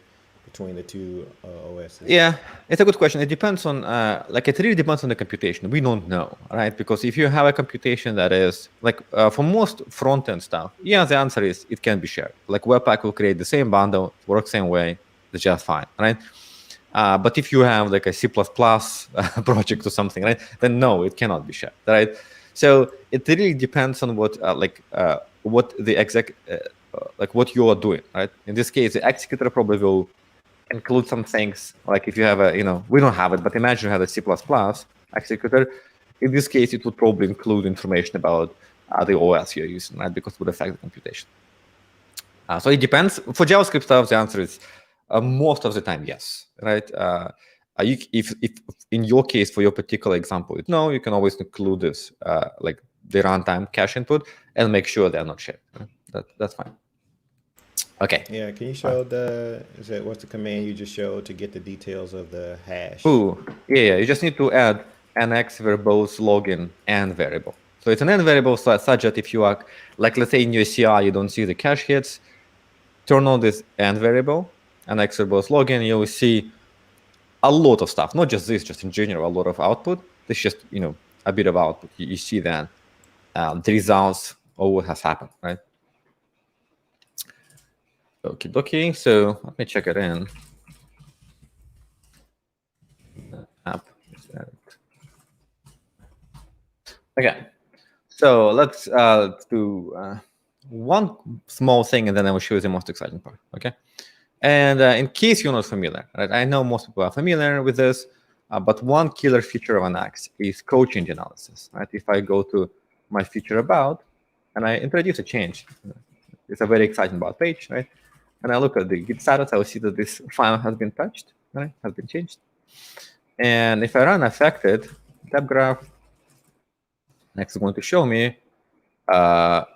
between the two OSs? Yeah, it's a good question. It depends on, it really depends on the computation. We don't know, right? Because if you have a computation that is, for most front-end stuff, yeah, the answer is it can be shared. Like Webpack will create the same bundle, work same way, it's just fine, right? But if you have like a C++ project or something, right, then no, it cannot be shared, right? So it really depends on what the exact like what you are doing, right? In this case, the executor probably will include some things, like if you have a, we don't have it, but imagine you have a C++ executor. In this case, it would probably include information about the OS you're using, right? Because it would affect the computation. So it depends. For JavaScript stuff, the answer is most of the time, yes, right? If in your case, for your particular example, no, you can always include this, like the runtime cache input, and make sure they're not shared. That's fine. Okay. Yeah, can you show what's the command you just showed to get the details of the hash? Oh, yeah, you just need to add nx verbose login and variable. So it's an end variable such that if you are, like, let's say in your CI, you don't see the cache hits, turn on this end variable, nx verbose login, you will see a lot of stuff, not just this, just in general, a lot of output. This is just, a bit of output. You see then the results of what has happened, right? Okie dokie. So let me check it in. App. Okay. So let's do one small thing, and then I will show you the most exciting part. Okay. And in case you're not familiar, right? I know most people are familiar with this, but one killer feature of Nx is code change analysis, right? If I go to my feature about, and I introduce a change, it's a very exciting about page, right? And I look at the Git status, I will see that this file has been touched, right? Has been changed. And if I run affected tab graph, Next is going to show me that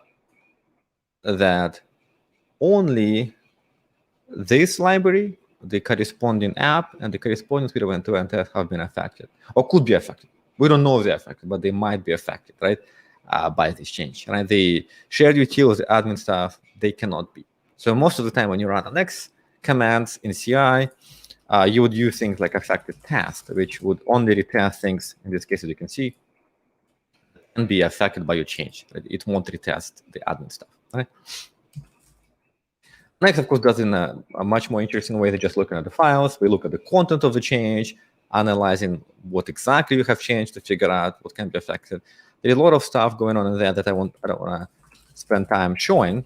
only this library, the corresponding app, and the corresponding speed of end-to-end test have been affected, or could be affected. We don't know if they're affected, but they might be affected, right, by this change. Right? The shared utils, the admin stuff, they cannot be. So most of the time when you run Nx commands in CI, you would use things like affected task, which would only retest things, in this case, as you can see, and be affected by your change. Right? It won't retest the admin stuff. Right? Next, of course, does in a much more interesting way than just looking at the files. We look at the content of the change, analyzing what exactly you have changed to figure out what can be affected. There's a lot of stuff going on in there that I don't want to spend time showing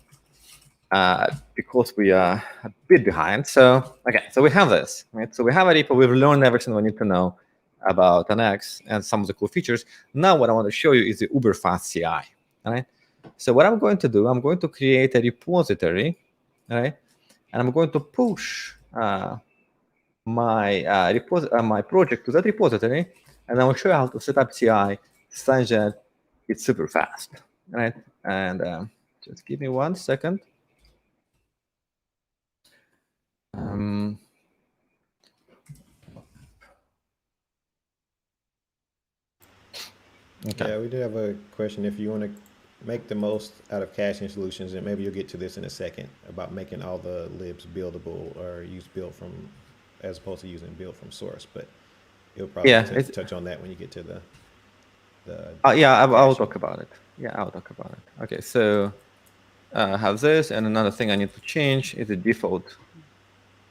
because we are a bit behind. So, okay, so we have this, right? So we have a repo. We've learned everything we need to know about Nx and some of the cool features. Now what I want to show you is the uber fast CI, all right? So what I'm going to do, I'm going to create a repository, all right? And I'm going to push my project to that repository, and I will show you how to set up CI such that it's super fast, right? And just give me 1 second. Okay. Yeah, we do have a question. If you want to make the most out of caching solutions, and maybe you'll get to this in a second, about making all the libs buildable or use build from, as opposed to using build from source, but you'll probably touch on that when you get to the yeah, I'll talk about it. Yeah, I'll talk about it. Okay, so I have this, and another thing I need to change is the default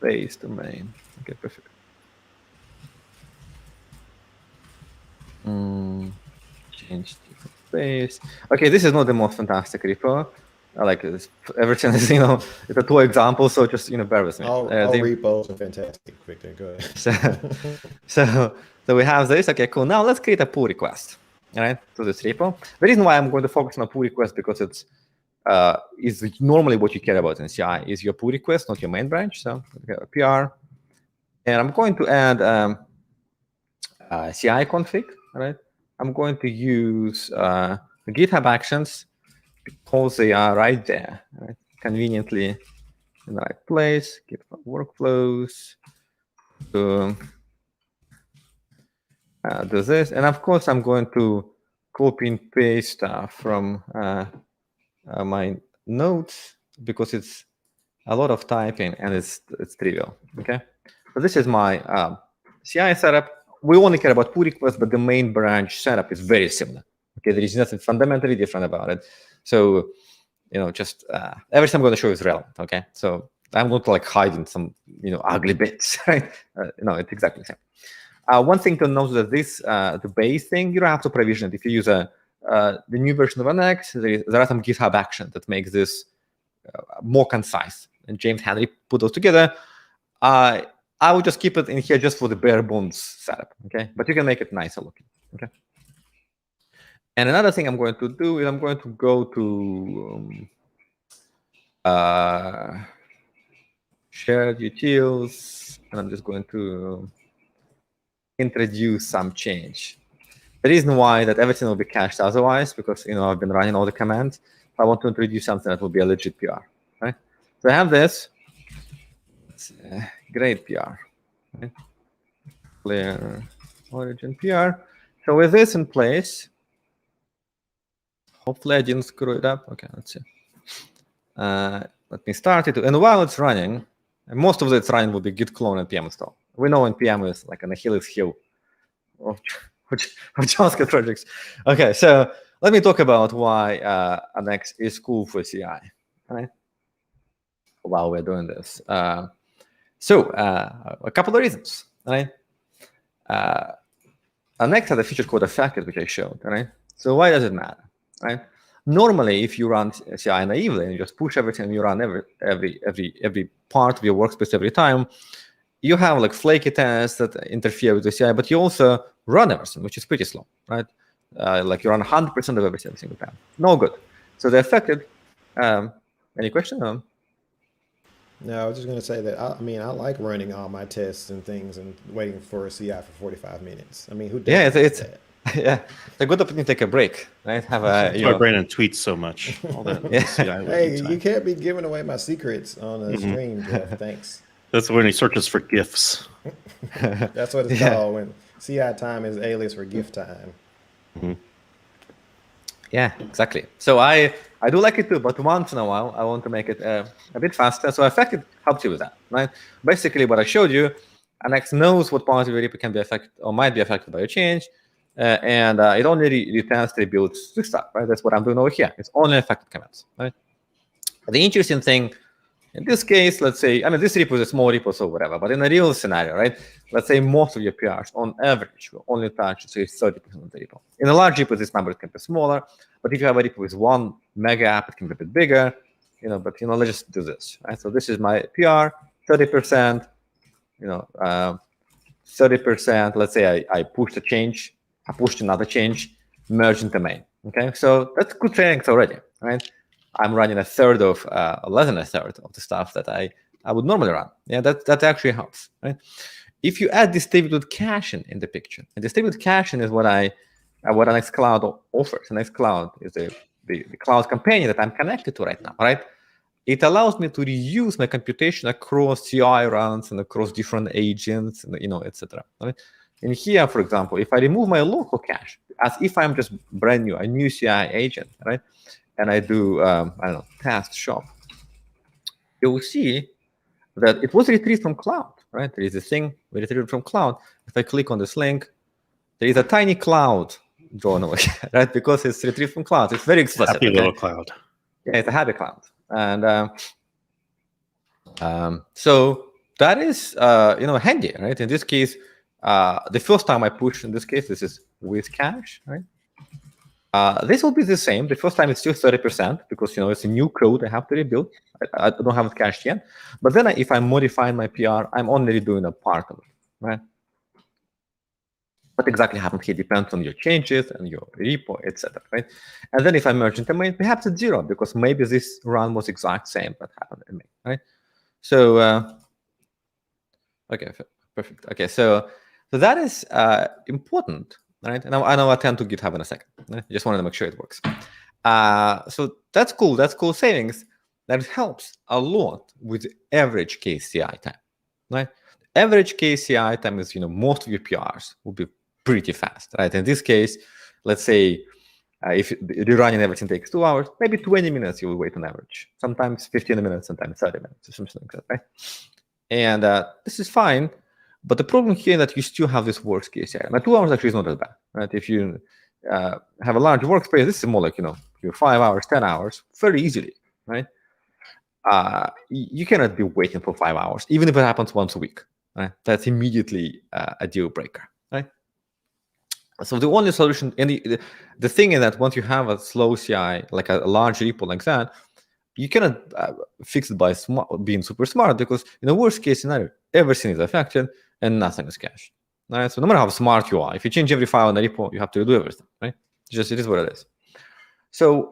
base domain. Okay, perfect. Change default base. Okay, this is not the most fantastic repo. I like this. Everything is, it's a 2 example, so just, bear with me. All repos are fantastic. Victor, go ahead. So we have this. Okay, cool. Now let's create a pull request, all right, to this repo. The reason why I'm going to focus on a pull request because it's is normally what you care about in CI is your pull request, not your main branch. So we have a PR, and I'm going to add CI config. All right, I'm going to use the GitHub Actions because they are right there, right? Conveniently in the right place. GitHub workflows. So do this, and of course I'm going to copy and paste stuff from my notes because it's a lot of typing and it's trivial. Okay, so this is my CI setup. We only care about pull requests, but the main branch setup is very similar. Okay, there is nothing fundamentally different about it. So just everything I'm going to show is relevant. Okay, so I'm not like hiding some ugly bits. Right? It's exactly the same. One thing to note that this the base thing, you don't have to provision it. If you use the new version of Nx, there are some GitHub Actions that makes this more concise. And James Henry put those together. I would just keep it in here just for the bare bones setup, okay? But you can make it nicer looking, okay? And another thing I'm going to do is I'm going to go to shared utils, and I'm just going to introduce some change. The reason why that everything will be cached otherwise, because I've been running all the commands. I want to introduce something that will be a legit PR, right? So I have this. It's a great PR, right? Clear origin PR. So with this in place, hopefully I didn't screw it up. Okay, let's see. Let me start it. And while it's running, and most of it's running will be git clone and pm install. We know npm is like an Achilles heel of JavaScript projects. Okay, so let me talk about why Next is cool for CI, right? While we're doing this. So a couple of reasons, right? Next has a feature called affected, which I showed, right? So why does it matter, right? Normally, if you run CI naively and you just push everything, you run every part of your workspace every time, you have like flaky tests that interfere with the CI, but you also run everything, which is pretty slow, right? Like you run 100% of everything every single time. No good. So the affected. Any question? No, I was just going to say that, I mean, I like running all my tests and things and waiting for a CI for 45 minutes. I mean, who does that? Yeah, it's a good opportunity to take a break, right? Have a. That's why Brandon tweets so much. All that. Hey, you can't be giving away my secrets on the stream, Jeff. Thanks. That's when he searches for GIFs. That's what it's called when CI time is alias for GIF time. Yeah, exactly. So I do like it too, but once in a while I want to make it a bit faster. So affected helps you with that, right? Basically, what I showed you, Next knows what part of your repo can be affected or might be affected by a change, and it only returns the rebuilds to stuff, right? That's what I'm doing over here. It's only affected commands, right? The interesting thing in this case, let's say, I mean, this repo is a small repo, so whatever. But in a real scenario, right? Let's say most of your PRs, on average, will only touch, say, 30% of the repo. In a large repo, this number can be smaller. But if you have a repo with 1 mega app, it can be a bit bigger. But let's just do this, right? So this is my PR, 30%. 30%. Let's say I pushed a change, I pushed another change, merged into main. Okay, so that's good trainings already, right? I'm running a third of, less than a third of the stuff that I would normally run. Yeah, that actually helps, right? If you add distributed caching in the picture, and distributed caching is what Nextcloud offers. Nextcloud is the cloud companion that I'm connected to right now, right? It allows me to reuse my computation across CI runs and across different agents, and etc. Right? And here, for example, if I remove my local cache, as if I'm just brand new, a new CI agent, right? And I do, I don't know, task shop, you will see that it was retrieved from cloud, right? There is a thing we retrieved from cloud. If I click on this link, there is a tiny cloud drawn over here, right? Because it's retrieved from cloud. It's very explicit. Happy little cloud. Yeah, it's a happy cloud. And so that is, handy, right? In this case, the first time I push, in this case, this is with cache, right? This will be the same. The first time it's still 30% because it's a new code I have to rebuild. I don't have it cached yet. But then if I'm modifying my PR, I'm only redoing a part of it, right? What exactly happens here depends on your changes and your repo, etc. Right? And then if I merge into main, perhaps it's 0 because maybe this run was exact same that happened in main, right? So okay, perfect. Okay, so that is important. Right, and I know I'll turn to GitHub in a second. Right? I just wanted to make sure it works. So that's cool. That's cool savings. That helps a lot with average case CI time. Right? Average case CI time is most of your PRs will be pretty fast. Right? In this case, let's say if rerunning everything takes 2 hours, maybe 20 minutes you will wait on average. Sometimes 15 minutes, sometimes 30 minutes, or something like that. Right? And this is fine. But the problem here is that you still have this worst case CI. Now, 2 hours actually is not as bad, right? If you have a large workspace, this is more like, your 5 hours, 10 hours, very easily, right? You cannot be waiting for 5 hours, even if it happens once a week, right? That's immediately a deal breaker, right? So the only solution, and the thing is that once you have a slow CI, like a large repo like that, you cannot fix it by being super smart, because in the worst case scenario, everything is affected and nothing is cached. Right? So no matter how smart you are, if you change every file in the repo, you have to redo everything. Right? It is what it is. So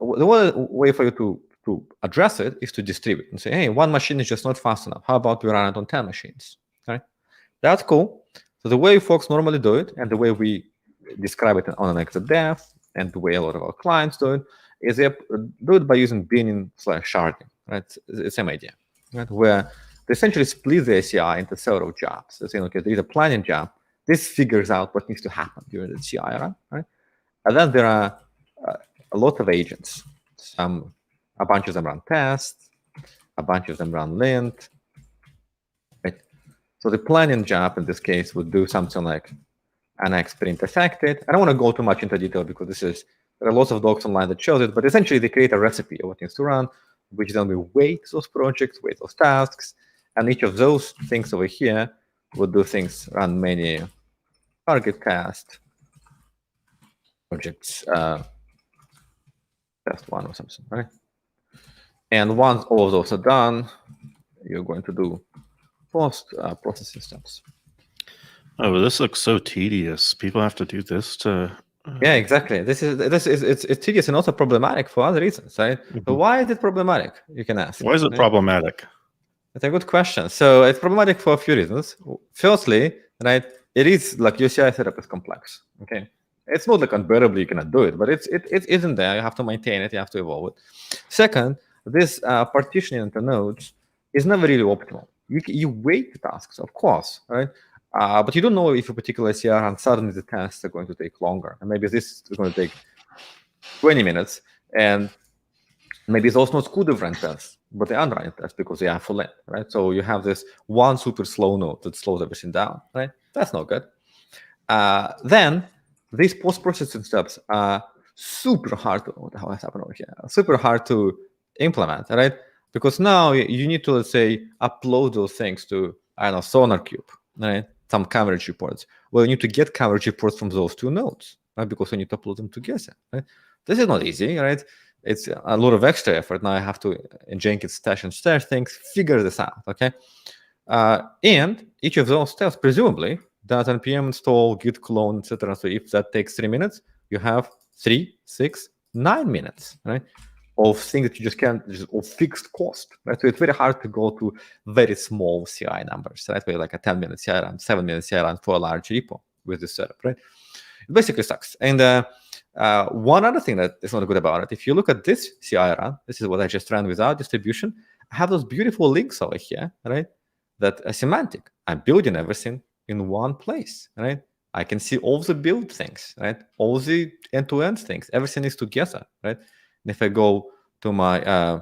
the one way for you to address it is to distribute and say, hey, one machine is just not fast enough. How about we run it on 10 machines? Right? That's cool. So the way folks normally do it, and the way we describe it on Next.js, and the way a lot of our clients do it, is they do it by using binning/sharding. Right? It's the same idea, right? Where they essentially split the CI into several jobs. They're saying, okay, there's a planning job. This figures out what needs to happen during the CI run, right? And then there are a lot of agents. A bunch of them run tests, a bunch of them run lint. Right? So the planning job in this case would do something like annex print affected. I don't want to go too much into detail because there are lots of docs online that shows it, but essentially they create a recipe of what needs to run, which then we weight those projects, weight those tasks, and each of those things over here would do things, run many target cast projects, test one or something, right? And once all of those are done, you're going to do post-processing steps. Oh, but this looks so tedious. People have to do this to. Yeah, exactly. It's tedious and also problematic for other reasons, right? But why is it problematic? You can ask. Why is it problematic? That's a good question. So it's problematic for a few reasons. Firstly, right, it is like your CI setup is complex. Okay, it's not like unbearably you cannot do it, but it isn't there. You have to maintain it. You have to evolve it. Second, this partitioning into nodes is never really optimal. You weight tasks, of course, right? But you don't know if a particular CR and suddenly the tests are going to take longer. And maybe this is going to take 20 minutes. And maybe those nodes could have run tests, but they aren't running tests because they are full in, right? So you have this one super slow node that slows everything down, right? That's not good. Then these post-processing steps are super hard to, what the hell has happened over here? Super hard to implement, right? Because now you need to, let's say, upload those things to, I don't know, SonarQube, right? Some coverage reports. Well, you need to get coverage reports from those two nodes, right? Because you need to upload them together, right? This is not easy, right? It's a lot of extra effort. Now I have to, in Jenkins stash and stash things, figure this out, okay? And each of those steps, presumably, does npm install, git clone, etc. So if that takes 3 minutes, you have 3, 6, 9 minutes, right? Of things that you just can't, of fixed cost, right? So it's very hard to go to very small CI numbers, right? Where like a 10-minute CI run, 7-minute CI run for a large repo with this setup, right? It basically sucks. And one other thing that is not good about it, if you look at this CI run, this is what I just ran without distribution, I have those beautiful links over here, right? That are semantic. I'm building everything in one place, right? I can see all the build things, right? All the end-to-end things, everything is together, right? And if I go to my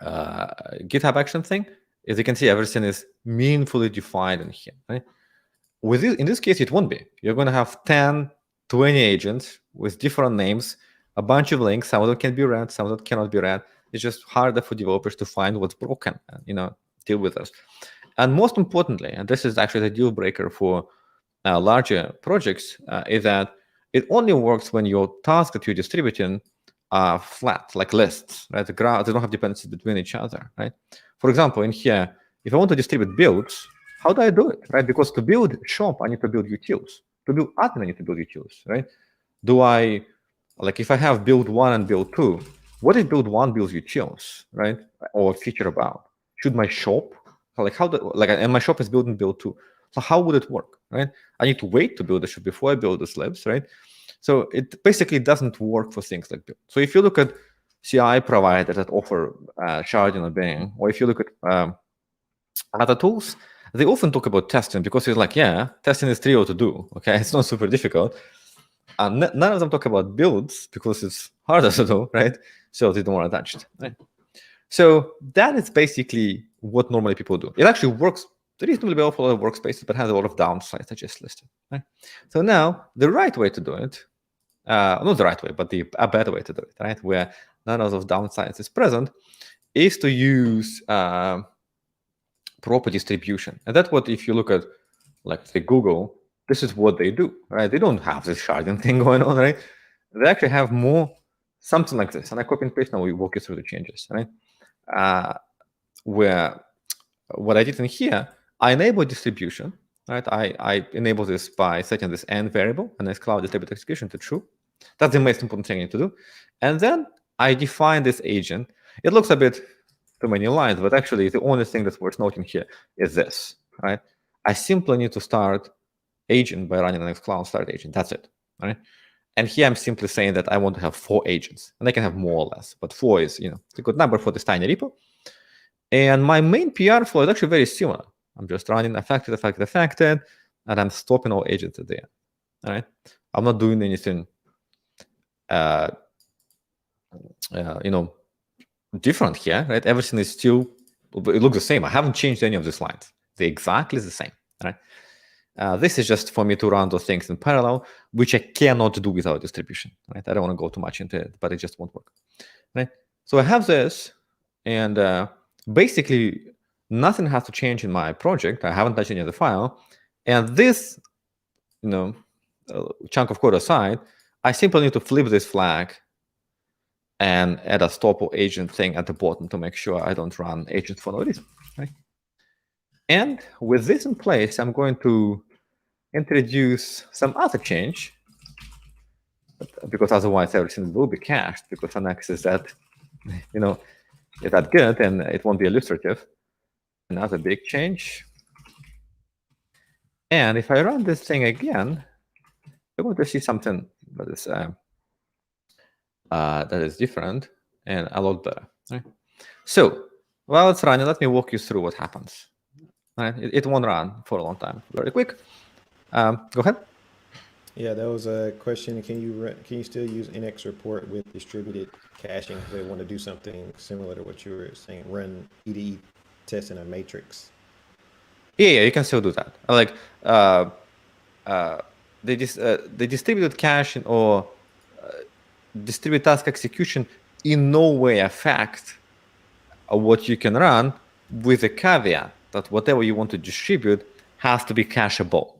GitHub action thing, as you can see, everything is meaningfully defined in here, right? In this case, it won't be. You're going to have 10, 20 agents with different names, a bunch of links. Some of them can be read, some of them cannot be read. It's just harder for developers to find what's broken and, deal with this. And most importantly, and this is actually the deal breaker for larger projects, is that it only works when your tasks that you're distributing are flat, like lists, right? They don't have dependencies between each other, right? For example, in here, if I want to distribute builds, how do I do it, right? Because to build shop, I need to build utils. To build admin, I need to build utils, right? If I have build 1 and build 2, what if build 1 builds utils, right? Or feature about? Should my shop, and my shop is building build 2. So how would it work, right? I need to wait to build the shop before I build the slabs, right? So it basically doesn't work for things like build. So if you look at CI providers that offer sharding or binning, or if you look at other tools, they often talk about testing because it's like, yeah, testing is trivial to do, okay? It's not super difficult. And none of them talk about builds because it's harder to do, right? So they don't want to touch it, right? So that is basically what normally people do. It actually works reasonably well for a lot of workspaces, but has a lot of downsides I just listed, right? So now the right way to do it, not the right way, but a better way to do it, right? Where none of those downsides is present, is to use proper distribution. And that's what, if you look at the Google, this is what they do, right? They don't have this sharding thing going on, right? They actually have more something like this. And I copy and paste. Now we walk you through the changes, right? Where what I did in here, I enable distribution, right? I enable this by setting this n variable, and this cloud distributed execution to true. That's the most important thing I need to do. And then I define this agent. It looks a bit too many lines, but actually the only thing that's worth noting here is this, right? I simply need to start agent by running the Nextcloud start agent. That's it, right? And here I'm simply saying that I want to have 4 agents, and I can have more or less, but 4 is, it's a good number for this tiny repo. And my main PR flow is actually very similar. I'm just running affected, and I'm stopping all agents at the end. All right, I'm not doing anything, different here, right? Everything is still, it looks the same. I haven't changed any of these lines. They're exactly the same, right? This is just for me to run those things in parallel, which I cannot do without distribution, right? I don't want to go too much into it, but it just won't work, right? So I have this, and basically nothing has to change in my project. I haven't touched any of the file, and this, chunk of code aside, I simply need to flip this flag and add a stop or agent thing at the bottom to make sure I don't run agent for no reason, right? And with this in place, I'm going to introduce some other change, because otherwise everything will be cached, because Annex is that, is that good, and it won't be illustrative. Another big change. And if I run this thing again, you're going to see something that is different and a lot better. Right? So while it's running, let me walk you through what happens. Right? It won't run for a long time. Very quick. Go ahead. Yeah, that was a question. Can you still use NX report with distributed caching if they want to do something similar to what you were saying, run EDE test in a matrix? Yeah, you can still do that. Like the distributed caching or distributed task execution in no way affect what you can run, with the caveat that whatever you want to distribute has to be cacheable,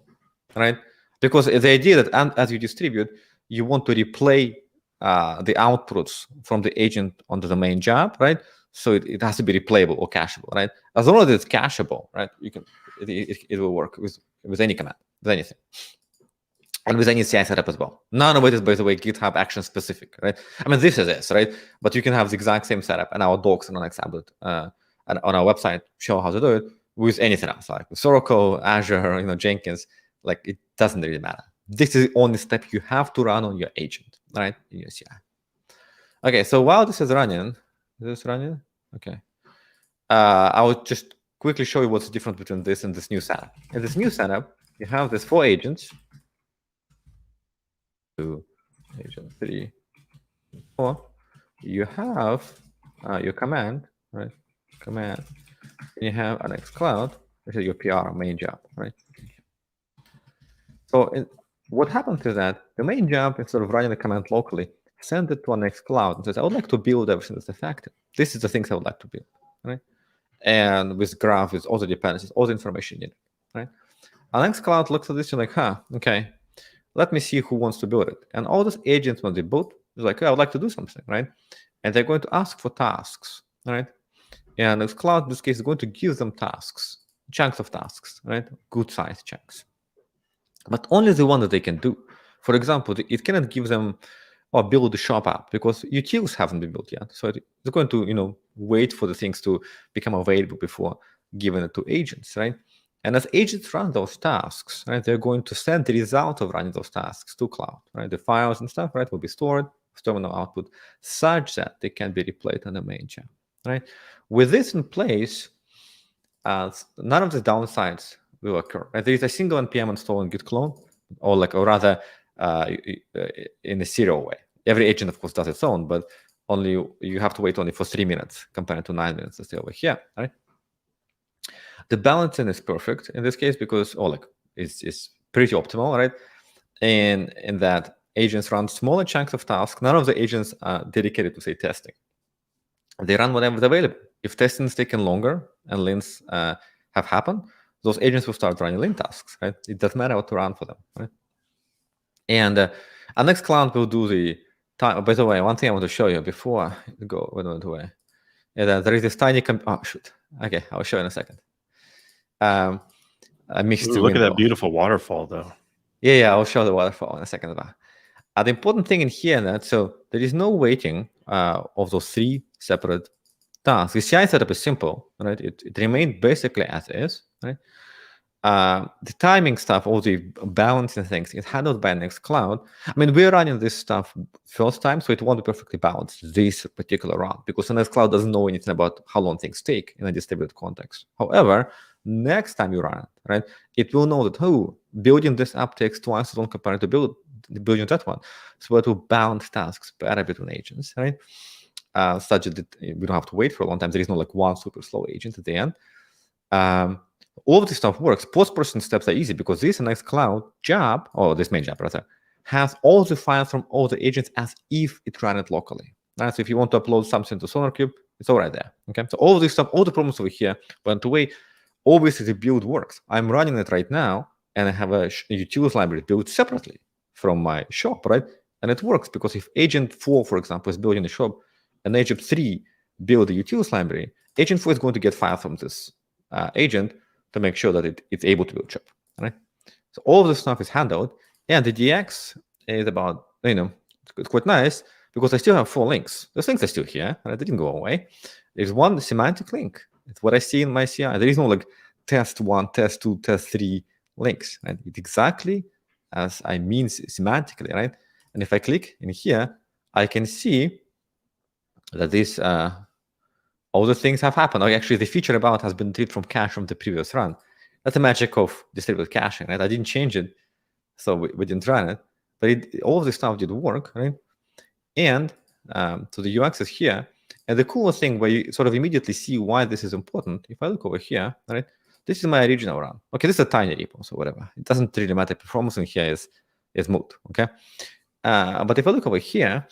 right? Because the idea that as you distribute, you want to replay the outputs from the agent onto the main job, right? So it has to be replayable or cacheable, right? As long as it's cacheable, right, it will work with any command, with anything, and with any CI setup as well. None of it is, by the way, GitHub Actions specific, right? I mean, this is this, right? But you can have the exact same setup, and our docs and on Xablet and on our website show how to do it with anything else, like with Oracle, Azure, Jenkins. Like, it doesn't really matter. This is the only step you have to run on your agent, right? In your CI. Okay, so while this is running, Okay. I will just quickly show you what's the difference between this and this new setup. In this new setup, you have these 4 agents. 2, agent 3, 4. You have your command, right? Command. And you have a Nextcloud, which is your PR main job, right? So what happens is that the main job, instead of running the command locally, send it to a Nextcloud and says, I would like to build everything that's effective. This is the things I would like to build, right? And with graph, with all the dependencies, all the information in it, right? A Nextcloud looks at this and like, okay, let me see who wants to build it. And all those agents, when they build, is like, I would like to do something, right? And they're going to ask for tasks, right? And Nextcloud, in this case, is going to give them tasks, chunks of tasks, right? Good size chunks. But only the one that they can do. For example, it cannot give them or build the shop app because utils haven't been built yet. So it's going to, wait for the things to become available before giving it to agents, right? And as agents run those tasks, right, they're going to send the result of running those tasks to cloud, right? The files and stuff, right, will be stored, terminal output, such that they can be replayed on the main job, right? With this in place, none of the downsides will occur. Right? There is a single npm install in git clone, or rather in a serial way. Every agent, of course, does its own, but you have to wait only for 3 minutes compared to 9 minutes to stay over here, right? The balancing is perfect in this case because it's pretty optimal, right? And in that agents run smaller chunks of tasks. None of the agents are dedicated to, say, testing. They run whatever is available. If testing is taking longer and lints have happened, those agents will start running lint tasks, right? It doesn't matter what to run for them, right? And our Nextcloud will do the time. By the way, one thing I want to show you before I go away is that there is this tiny. Oh shoot. Okay, I'll show you in a second. I mixed the Look at window. that beautiful waterfall, though. Yeah, I'll show the waterfall in a second. The important thing in here that there is no waiting of those 3 separate tasks. The CI setup is simple, right? It remained basically as is, right? The timing stuff, all the balancing things, is handled by Nextcloud. I mean, we're running this stuff first time, so it won't be perfectly balanced this particular round because Nextcloud doesn't know anything about how long things take in a distributed context. However, next time you run it, right, it will know that, building this app takes twice as long compared to building that one. So it will balance tasks better between agents, right? Such that we don't have to wait for a long time. There is no like one super slow agent at the end. All of this stuff works. Post-processing steps are easy because this Nextcloud job, or this main job rather, has all the files from all the agents as if it ran it locally. Right? So if you want to upload something to SonarQube, it's all right there. Okay. So all of this stuff, all the problems over here went away. Obviously, the build works. I'm running it right now, and I have a utils library built separately from my shop, right? And it works because if agent 4, for example, is building the shop, and agent 3 build the utils library, agent 4 is going to get files from this agent to make sure that it's able to build shop, right? So all of this stuff is handled, and the DX is about, it's quite nice because I still have 4 links. Those links are still here, and they didn't go away. There's one semantic link. It's what I see in my CI. There is no like test 1, test 2, test 3 links, right? It's exactly as I mean semantically, right? And if I click in here, I can see that this all the things have happened. Actually, the feature about has been retrieved from cache from the previous run. That's the magic of distributed caching, right? I didn't change it, so we didn't run it, but all of this stuff did work, right? And so the UX is here. And the coolest thing where you sort of immediately see why this is important, if I look over here, right? This is my original run. Okay, this is a tiny repo, so whatever. It doesn't really matter. Performance in here is moot, okay? But if I look over here,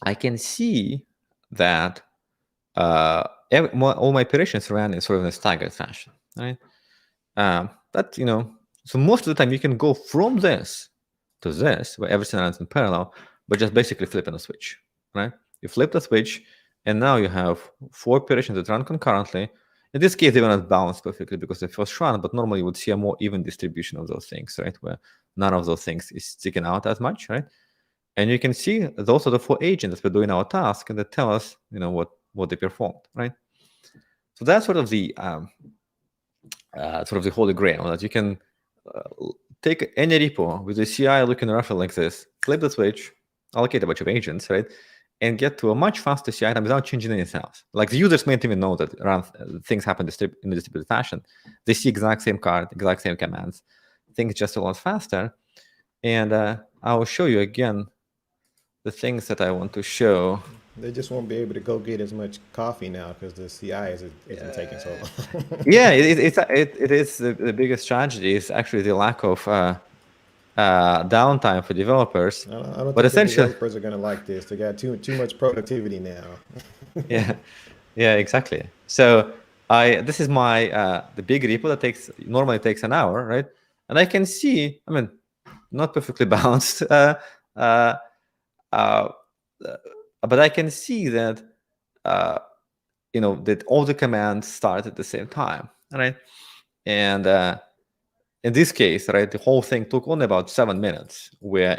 I can see that all my operations ran in sort of a staggered fashion, right? So most of the time you can go from this to this, where everything runs in parallel, but just basically flipping a switch, right? You flip the switch, and now you have 4 operations that run concurrently. In this case, they were not balanced perfectly because they first run, but normally you would see a more even distribution of those things, right? Where none of those things is sticking out as much, right? And you can see those are the 4 agents that were doing our task, and they tell us, what they performed, right? So that's sort of the holy grail, that you can take any repo with a CI looking roughly like this, flip the switch, allocate a bunch of agents, right? And get to a much faster CI time without changing anything else. Like the users may even know that things happen in a distributed fashion. They see exact same card, exact same commands. Things just a lot faster. And I will show you again the things that I want to show. They just won't be able to go get as much coffee now because the CI isn't taking so long. Yeah, it is the biggest tragedy is actually the lack of downtime for developers. I don't think essentially the developers are going to like this. They got too much productivity now. yeah, exactly. So this is my the big repo that normally takes an hour, right? And I can see, not perfectly balanced, but I can see that that all the commands start at the same time, right? And in this case, right, the whole thing took only about 7 minutes. Where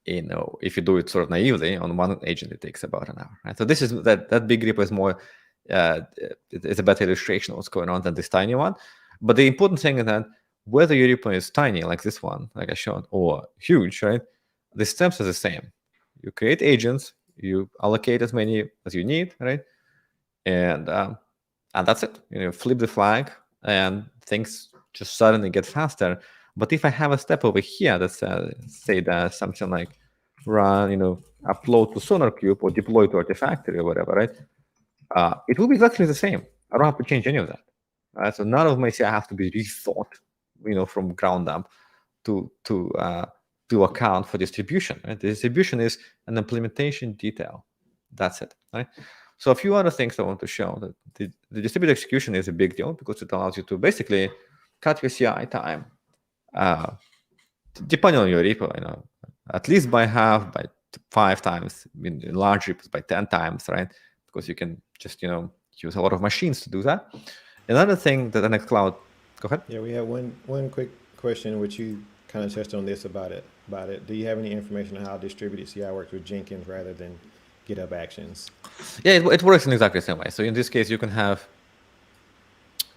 if you do it sort of naively on one agent, it takes about an hour, right? So this is that big repo is more it's a better illustration of what's going on than this tiny one. But the important thing is that whether your repo is tiny like this one, like I showed, or huge, right, the steps are the same. You create agents, you allocate as many as you need, right? And that's it. Flip the flag, and things just suddenly get faster. But if I have a step over here that says, say that something like run, upload to SonarQube or deploy to Artifactory or whatever, right? It will be exactly the same. I don't have to change any of that. So none of my CI have to be rethought, from ground up to account for distribution. Right? The distribution is an implementation detail. That's it. Right? So a few other things I want to show. That the distributed execution is a big deal because it allows you to basically cut your CI time, depending on your repo. at least by half, by 5 times, in large repos by 10 times, right? Because you can just use a lot of machines to do that. Another thing that the Nextcloud, go ahead. Yeah, we have one quick question, which you kind of touched on this about it. Do you have any information on how distributed CI works with Jenkins rather than GitHub Actions? Yeah, it works in exactly the same way. So in this case, you can have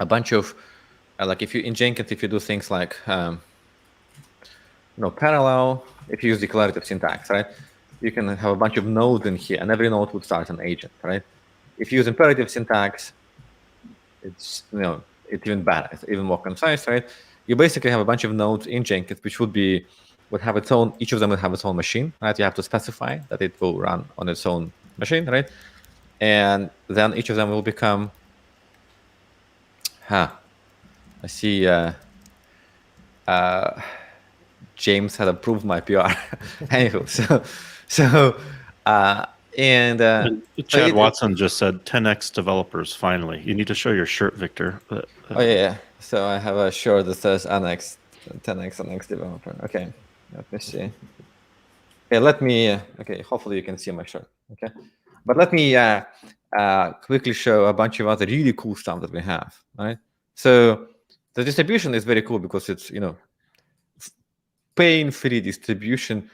a bunch of, like if you in Jenkins, if you do things like parallel, if you use declarative syntax, right? You can have a bunch of nodes in here, and every node would start an agent, right? If you use imperative syntax, it's even better, it's even more concise, right? You basically have a bunch of nodes in Jenkins, which would have its own, each of them would have its own machine, right? You have to specify that it will run on its own machine, right? And then each of them will become, I see James had approved my PR. Anywho, Chad Watson just said 10x developers finally. You need to show your shirt, Victor. But, oh yeah. So I have a shirt that says 10x Annex developer. Okay, let me see. Okay, let me. Okay, hopefully you can see my shirt. Okay, but let me quickly show a bunch of other really cool stuff that we have. Right. So the distribution is very cool because it's pain-free distribution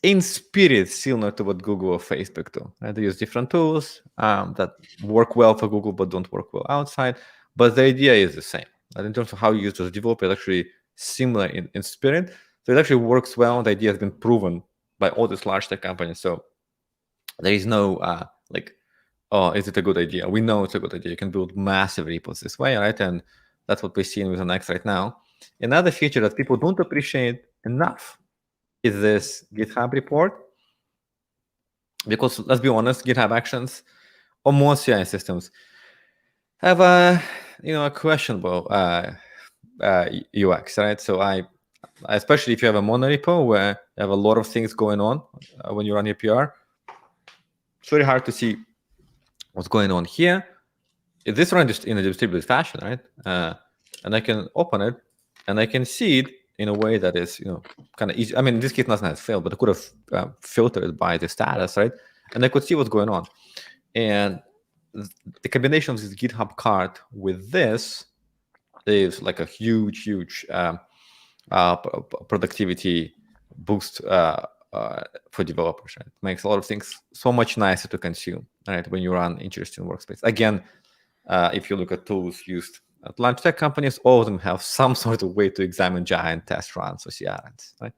in spirit, similar to what Google or Facebook do. Right? They use different tools that work well for Google but don't work well outside. But the idea is the same. And in terms of how you use it as a developer, it's actually similar in spirit. So it actually works well. The idea has been proven by all these large tech companies. So there is no oh, is it a good idea? We know it's a good idea. You can build massive repos this way, right? And that's what we're seeing with Next right now. Another feature that people don't appreciate enough is this GitHub report. Because let's be honest, GitHub Actions or most CI systems have a questionable UX, right? So especially if you have a monorepo where you have a lot of things going on when you run your PR, it's very hard to see what's going on here. If this runs just in a distributed fashion, right? And I can open it and I can see it in a way that is, kind of easy. I mean, in this case, nothing has failed, but I could have filtered by the status, right? And I could see what's going on. And the combination of this GitHub card with this is like a huge productivity boost for developers. Right? It makes a lot of things so much nicer to consume, right? When you run interesting workspace. Again, if you look at tools used at large tech companies, all of them have some sort of way to examine giant test runs or CI runs, right?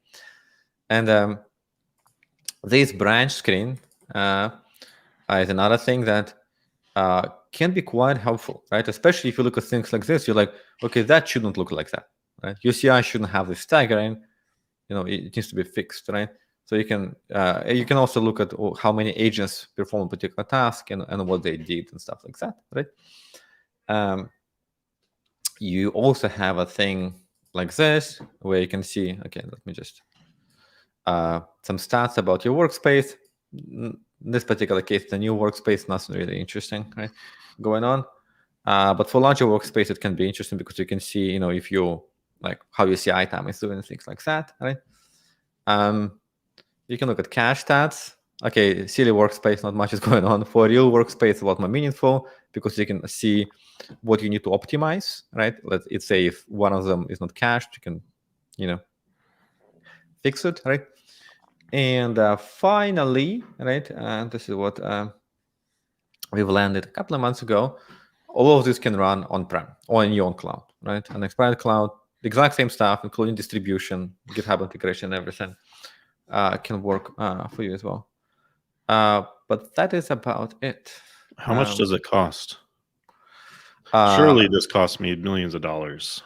And this branch screen is another thing that can be quite helpful, right? Especially if you look at things like this, you're like, okay, that shouldn't look like that, right? Your CI shouldn't have this staggering. It needs to be fixed, right? So you can also look at how many agents perform a particular task and what they did and stuff like that, right? You also have a thing like this where you can see, okay, let me just, some stats about your workspace. In this particular case, the new workspace, nothing really interesting, right, going on. But for larger workspace, it can be interesting because you can see, if you like how your CI time is doing, things like that, right? You can look at cache stats. Okay, silly workspace, not much is going on. For real workspace, a lot more meaningful because you can see what you need to optimize, right? Let's say if one of them is not cached, you can, fix it, right? And finally, right, this is what we've landed a couple of months ago. All of this can run on-prem or in your own cloud, right? An private cloud, the exact same stuff, including distribution, GitHub integration, everything can work for you as well. But that is about it. How much does it cost? Surely this costs me millions of dollars.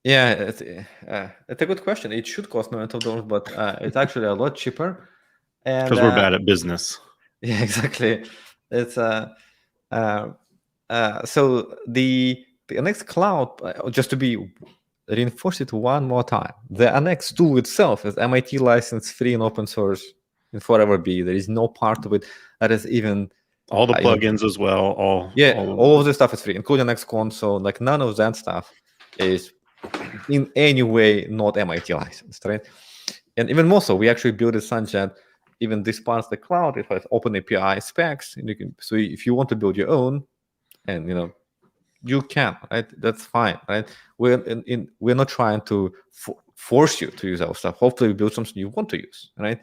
Yeah, it's a good question. It should cost millions of dollars, but it's actually a lot cheaper. Because we're bad at business. Yeah, exactly. It's so the Next Cloud, just to be reinforce it one more time, the Annex tool itself is MIT license free and open source and forever be. There is no part of it that is even all the plugins as well. All of this stuff is free, including Next Console. Like none of that stuff is in any way not MIT licensed, right? And even more so, we actually build it such that even this part of the cloud, it has open API specs, and you can. So if you want to build your own, and you can, right? That's fine, right? We're not trying to force you to use our stuff. Hopefully, we build something you want to use, right?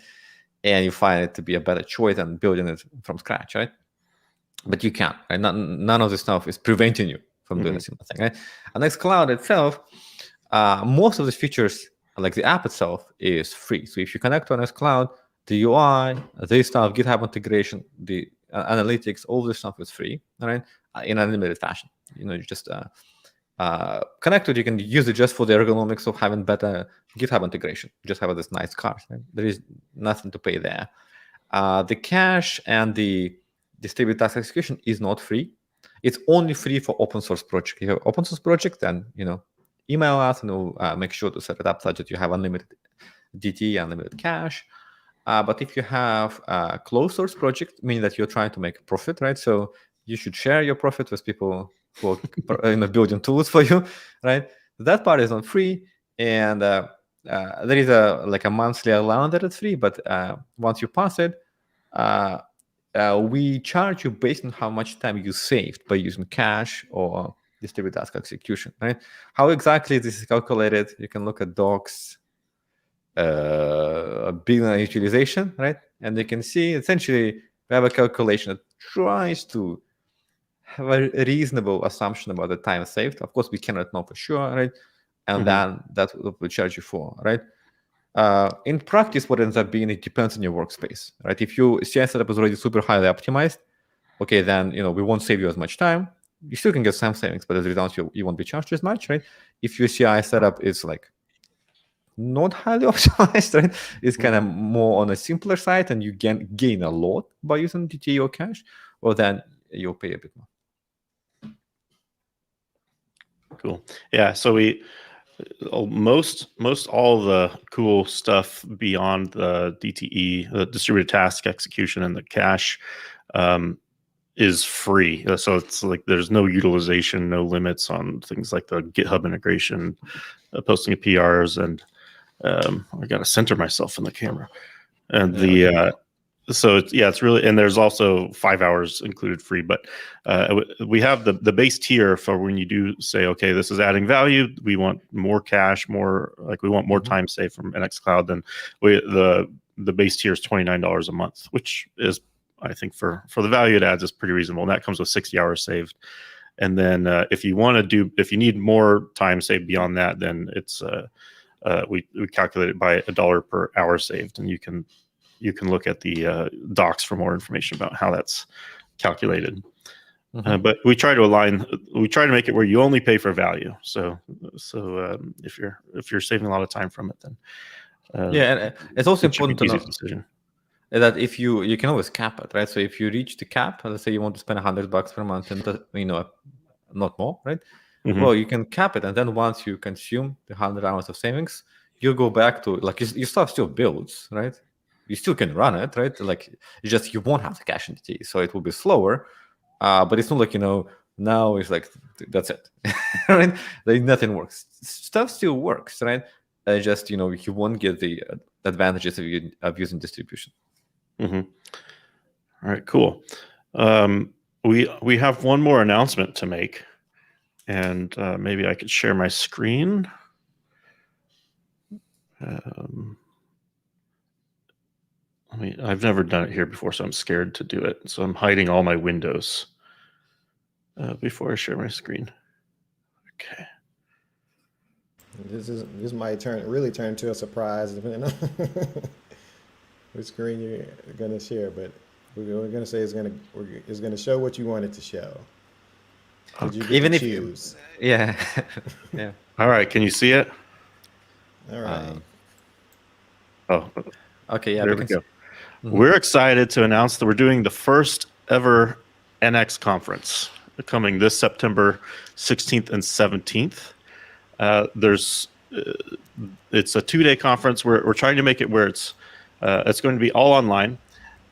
And you find it to be a better choice than building it from scratch, right? But you can't, right? None of this stuff is preventing you from doing a similar thing, right? And Nextcloud itself, most of the features, like the app itself, is free. So if you connect to Nextcloud, the UI, this stuff, GitHub integration, the analytics, all this stuff is free, right? In an unlimited fashion. You just connect it. You can use it just for the ergonomics of having better GitHub integration. Just have this nice card. Right? There is nothing to pay there. The cache and the distributed task execution is not free. It's only free for open source project. If you have open source project, then email us and we'll make sure to set it up such that you have unlimited DT, unlimited cache. But if you have a closed source project, meaning that you're trying to make a profit, right? So you should share your profit with people who are building tools for you, right? That part is not free, and there is a monthly allowance that is free. But once you pass it, we charge you based on how much time you saved by using cache or distributed task execution, right? How exactly this is calculated, you can look at docs, billion utilization, right? And you can see essentially we have a calculation that tries to have a reasonable assumption about the time saved. Of course, we cannot know for sure, right? And then that will charge you for, right? In practice, what ends up being, it depends on your workspace, right? If your CI setup is already super highly optimized, okay, then we won't save you as much time. You still can get some savings, but as a result, you won't be charged as much, right? If your CI setup is like not highly optimized, right? It's kind of more on a simpler side, and you can gain a lot by using DT or cache, or then you'll pay a bit more. Cool. Yeah. So most all the cool stuff beyond the DTE, the distributed task execution, and the cache is free. So it's like there's no utilization, no limits on things like the GitHub integration, posting of PRs, and I got to center myself in the camera. And so it's really, and there's also 5 hours included free, but we have the base tier for when you do say, okay, this is adding value, we want more cache, we want more time saved from Nextcloud, then the base tier is $29 a month, which is, I think for the value it adds, is pretty reasonable. And that comes with 60 hours saved. And then if you need more time saved beyond that, then it's we calculate it by $1 per hour saved, and you can look at the docs for more information about how that's calculated. But we try to make it where you only pay for value. So if you're saving a lot of time from it, then and it's also important to know decision. that if you can always cap it, right? So if you reach the cap, let's say you want to spend $100 per month, and not more, right? Well, you can cap it, and then once you consume the 100 hours of savings, you go back to your stuff still builds, right? You still can run it, right? Like it's just you won't have the cache entity, so it will be slower. But it's not like now it's like that's it, right? Like nothing works. Stuff still works, right? Just you won't get the advantages of using distribution. All right, cool. We have one more announcement to make, and maybe I could share my screen. I've never done it here before, so I'm scared to do it. So I'm hiding all my windows before I share my screen. Okay. This might really turn to a surprise depending on which screen you're going to share, but we're going to say it's going to show what you want it to show. Even if choose. Yeah. All right. Can you see it? All right. Okay. Yeah. There we go. We're excited to announce that we're doing the first ever NX conference coming this September 16th and 17th. It's a 2-day conference. We're trying to make it where it's going to be all online,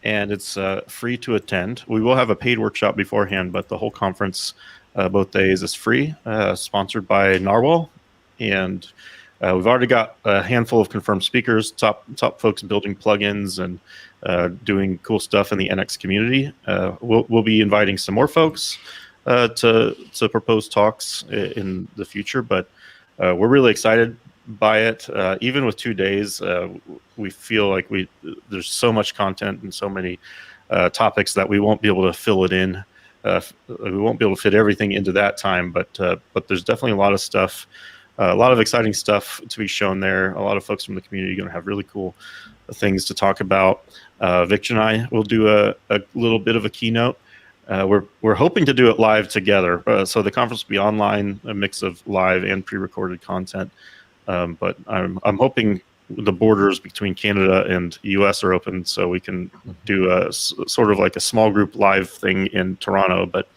and it's free to attend. We will have a paid workshop beforehand, but the whole conference, both days, is free, sponsored by Nrwl, and We've already got a handful of confirmed speakers, top folks building plugins and doing cool stuff in the NX community. We'll be inviting some more folks to propose talks in the future, but we're really excited by it. Even with 2 days, we feel like there's so much content and so many topics that we won't be able to fill it in. We won't be able to fit everything into that time, but there's definitely a lot of stuff, a lot of exciting stuff to be shown there. A lot of folks from the community are going to have really cool things to talk about. Victor and I will do a little bit of a keynote. We're hoping to do it live together. So the conference will be online, a mix of live and pre-recorded content. But I'm hoping the borders between Canada and US are open, so we can do a sort of like a small group live thing in Toronto, but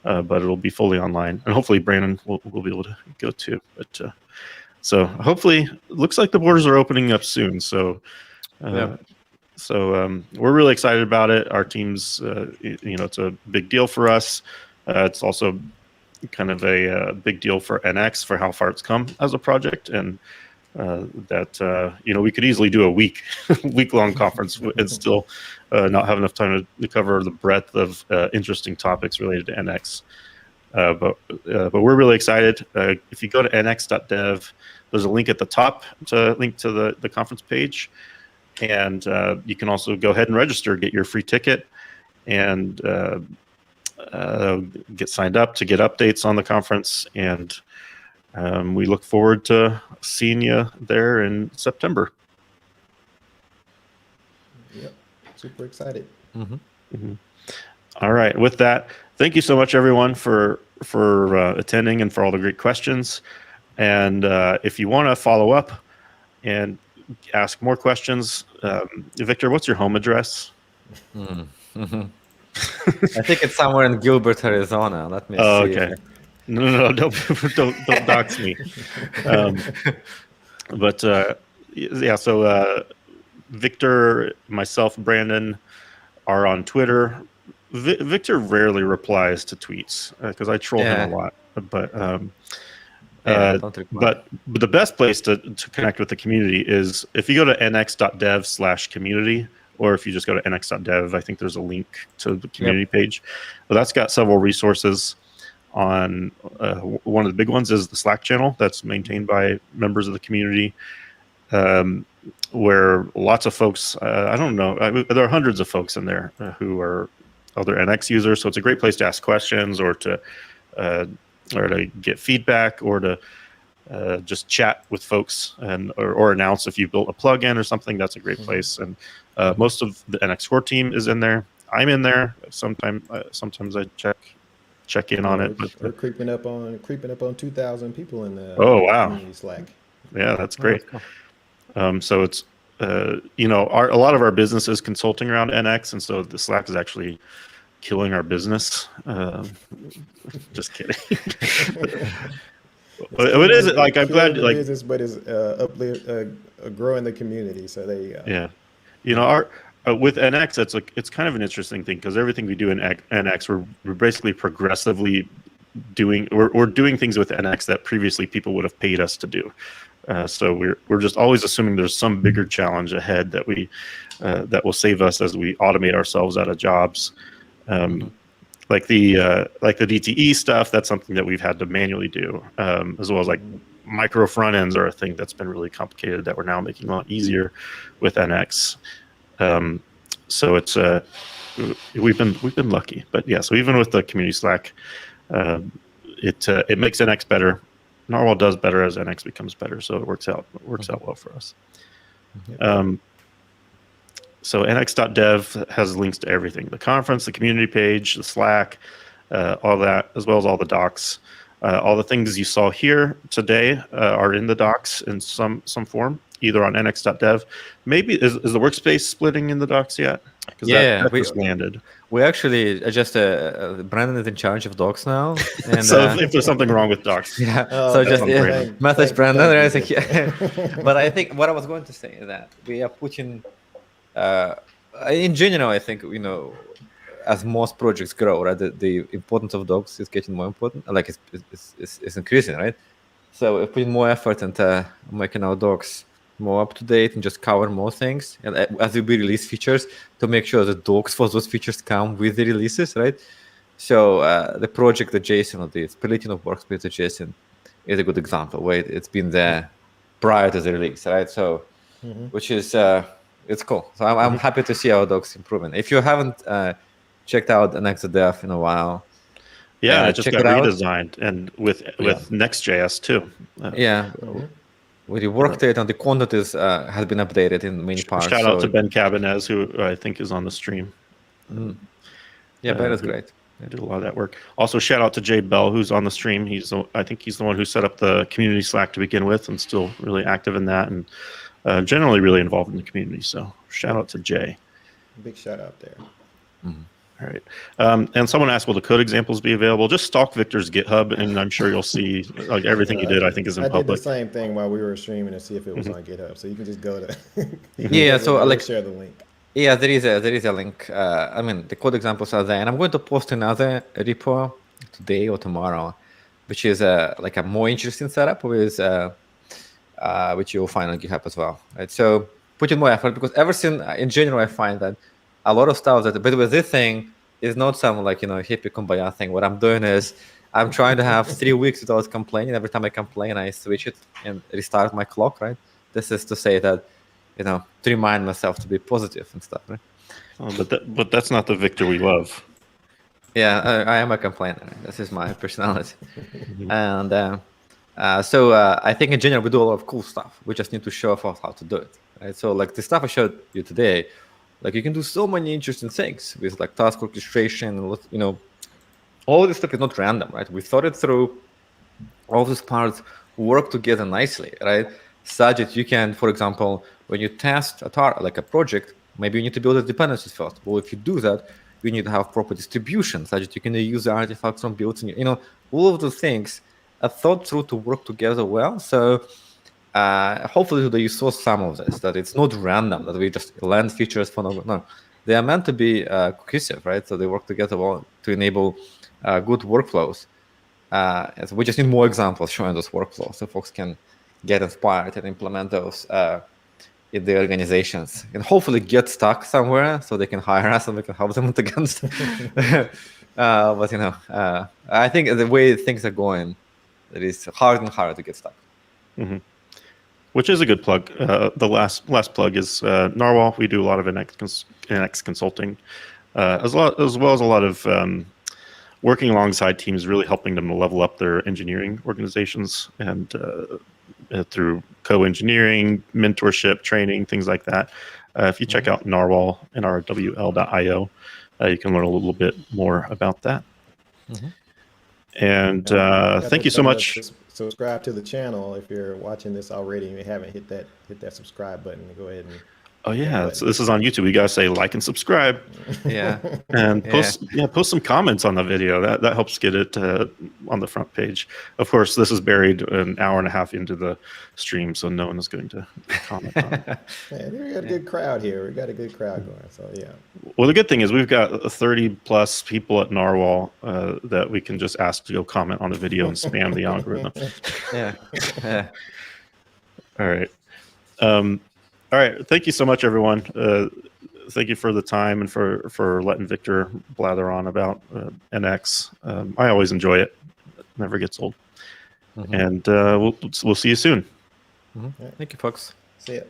it'll be fully online, and hopefully Brandon will be able to go too. But so hopefully, it looks like the borders are opening up soon. So we're really excited about it. Our team's it's a big deal for us. It's also kind of a big deal for NX for how far it's come as a project, and that we could easily do a week-long conference and still not have enough time to cover the breadth of interesting topics related to NX. But we're really excited. If you go to nx.dev, there's a link at the top to link to the conference page, and you can also go ahead and register, get your free ticket, and get signed up to get updates on the conference. And we look forward to seeing you there in September. Yep, super excited. All right, with that, thank you so much, everyone, for attending and for all the great questions. And if you want to follow up and ask more questions, Victor, what's your home address? I think it's somewhere in Gilbert, Arizona. Let me see. Okay. No, don't dox me. So Victor, myself, Brandon are on Twitter. Victor rarely replies to tweets because I troll him a lot. But but the best place to connect with the community is if you go to nx.dev/community, or if you just go to nx.dev, I think there's a link to the community page. Well, that's got several resources. On one of the big ones is the Slack channel that's maintained by members of the community, where lots of folks, I don't know, there are hundreds of folks in there who are other NX users. So it's a great place to ask questions or to get feedback or to just chat with folks or announce if you built a plugin or something. That's a great place. And most of the NX core team is in there. I'm in there. Sometimes I check in on it. But we're creeping up on 2,000 people in the community Slack. Yeah, that's great. So it's a lot of our business is consulting around NX, and so the Slack is actually killing our business. Just kidding. But it is like I'm glad like business, but it's growing the community. So there you go. Yeah, our with NX, it's kind of an interesting thing because everything we do in NX, we're basically progressively doing things with NX that previously people would have paid us to do. So we're just always assuming there's some bigger challenge ahead that that will save us as we automate ourselves out of jobs. Like the DTE stuff, that's something that we've had to manually do, as well as like micro front ends are a thing that's been really complicated that we're now making a lot easier with NX. So it's we've been lucky, but yeah. So even with the community Slack, it makes NX better. Nrwl does better as NX becomes better, so it works out well for us. So nx.dev has links to everything: the conference, the community page, the Slack, all that, as well as all the docs. All the things you saw here today are in the docs in some form, either on nx.dev. Maybe is the workspace splitting in the docs yet? That just landed. We actually just Brandon is in charge of docs now. And, so if there's something wrong with docs, message Brandon. But I think what I was going to say is that we are putting, in general, I think as most projects grow, right, the importance of docs is getting more important. Like it's increasing, right? So we put more effort into making our docs more up to date and just cover more things. And as we release features, to make sure the docs for those features come with the releases, right? So the project, the JSON, or the splitting of workspace, the JSON, is a good example where it's been there prior to the release, right? So, which is it's cool. So I'm happy to see our docs improving. If you haven't checked out Next.js in a while, Yeah, it just check got it out. redesigned, and with Next.js too. We reworked it, and the content has been updated in many parts. Shout out to Ben Cabanez, who I think is on the stream. Yeah, Ben is great. I did a lot of that work. Also, shout out to Jay Bell, who's on the stream. I think he's the one who set up the community Slack to begin with, and still really active in that, and generally really involved in the community. So, shout out to Jay. Big shout out there. All right. And someone asked, will the code examples be available? Just stalk Victor's GitHub, and I'm sure you'll see like everything he did, I think, is in public. I did the same thing while we were streaming to see if it was on GitHub. So you can just go to share the link. Yeah, there is a link. I mean, the code examples are there, and I'm going to post another repo today or tomorrow, which is like a more interesting setup with which you'll find on GitHub as well. Right? So put in more effort, because everything in general, I find that a lot of stuff that, but with this thing, is not some like hippie kumbaya thing. What I'm doing is I'm trying to have 3 weeks without complaining. Every time I complain, I switch it and restart my clock. Right. This is to say that to remind myself to be positive and stuff. Right. Oh, but that's not the Victor we love. Yeah, I am a complainer. This is my personality. And so I think in general we do a lot of cool stuff. We just need to show off how to do it. Right. So like the stuff I showed you today. Like you can do so many interesting things with like task orchestration, all this stuff is not random, right? We thought it through. All these parts work together nicely, right? Such that you can, for example, when you test like a project, maybe you need to build the dependencies first. Well, if you do that, you need to have proper distribution such that you can use the artifacts from builds, and all of those things are thought through to work together well. So hopefully today you saw some of this, that it's not random, that we just land features for no. They are meant to be cohesive, right? So they work together well to enable good workflows. So we just need more examples showing those workflows so folks can get inspired and implement those in their organizations, and hopefully get stuck somewhere so they can hire us and we can help them against. But I think the way things are going, it is harder and harder to get stuck. Which is a good plug. The last plug is Nrwl. We do a lot of NX consulting, as well as a lot of working alongside teams, really helping them to level up their engineering organizations, and through co-engineering, mentorship, training, things like that. If you check out Nrwl, nrwl.io, you can learn a little bit more about that. And thank you so much. Subscribe to the channel if you're watching this already and you haven't hit that subscribe button. Go ahead and So this is on YouTube. You gotta say like and subscribe. And post some comments on the video. That helps get it on the front page. Of course, this is buried an hour and a half into the stream, so no one is going to comment on it. We got a good crowd here. We got a good crowd going. So Well, the good thing is we've got 30 plus people at Nrwl that we can just ask to go comment on the video and spam the algorithm. All right. All right. Thank you so much, everyone. Thank you for the time and for letting Victor blather on about NX. I always enjoy it. It never gets old. And we'll see you soon. Thank you, folks. See ya.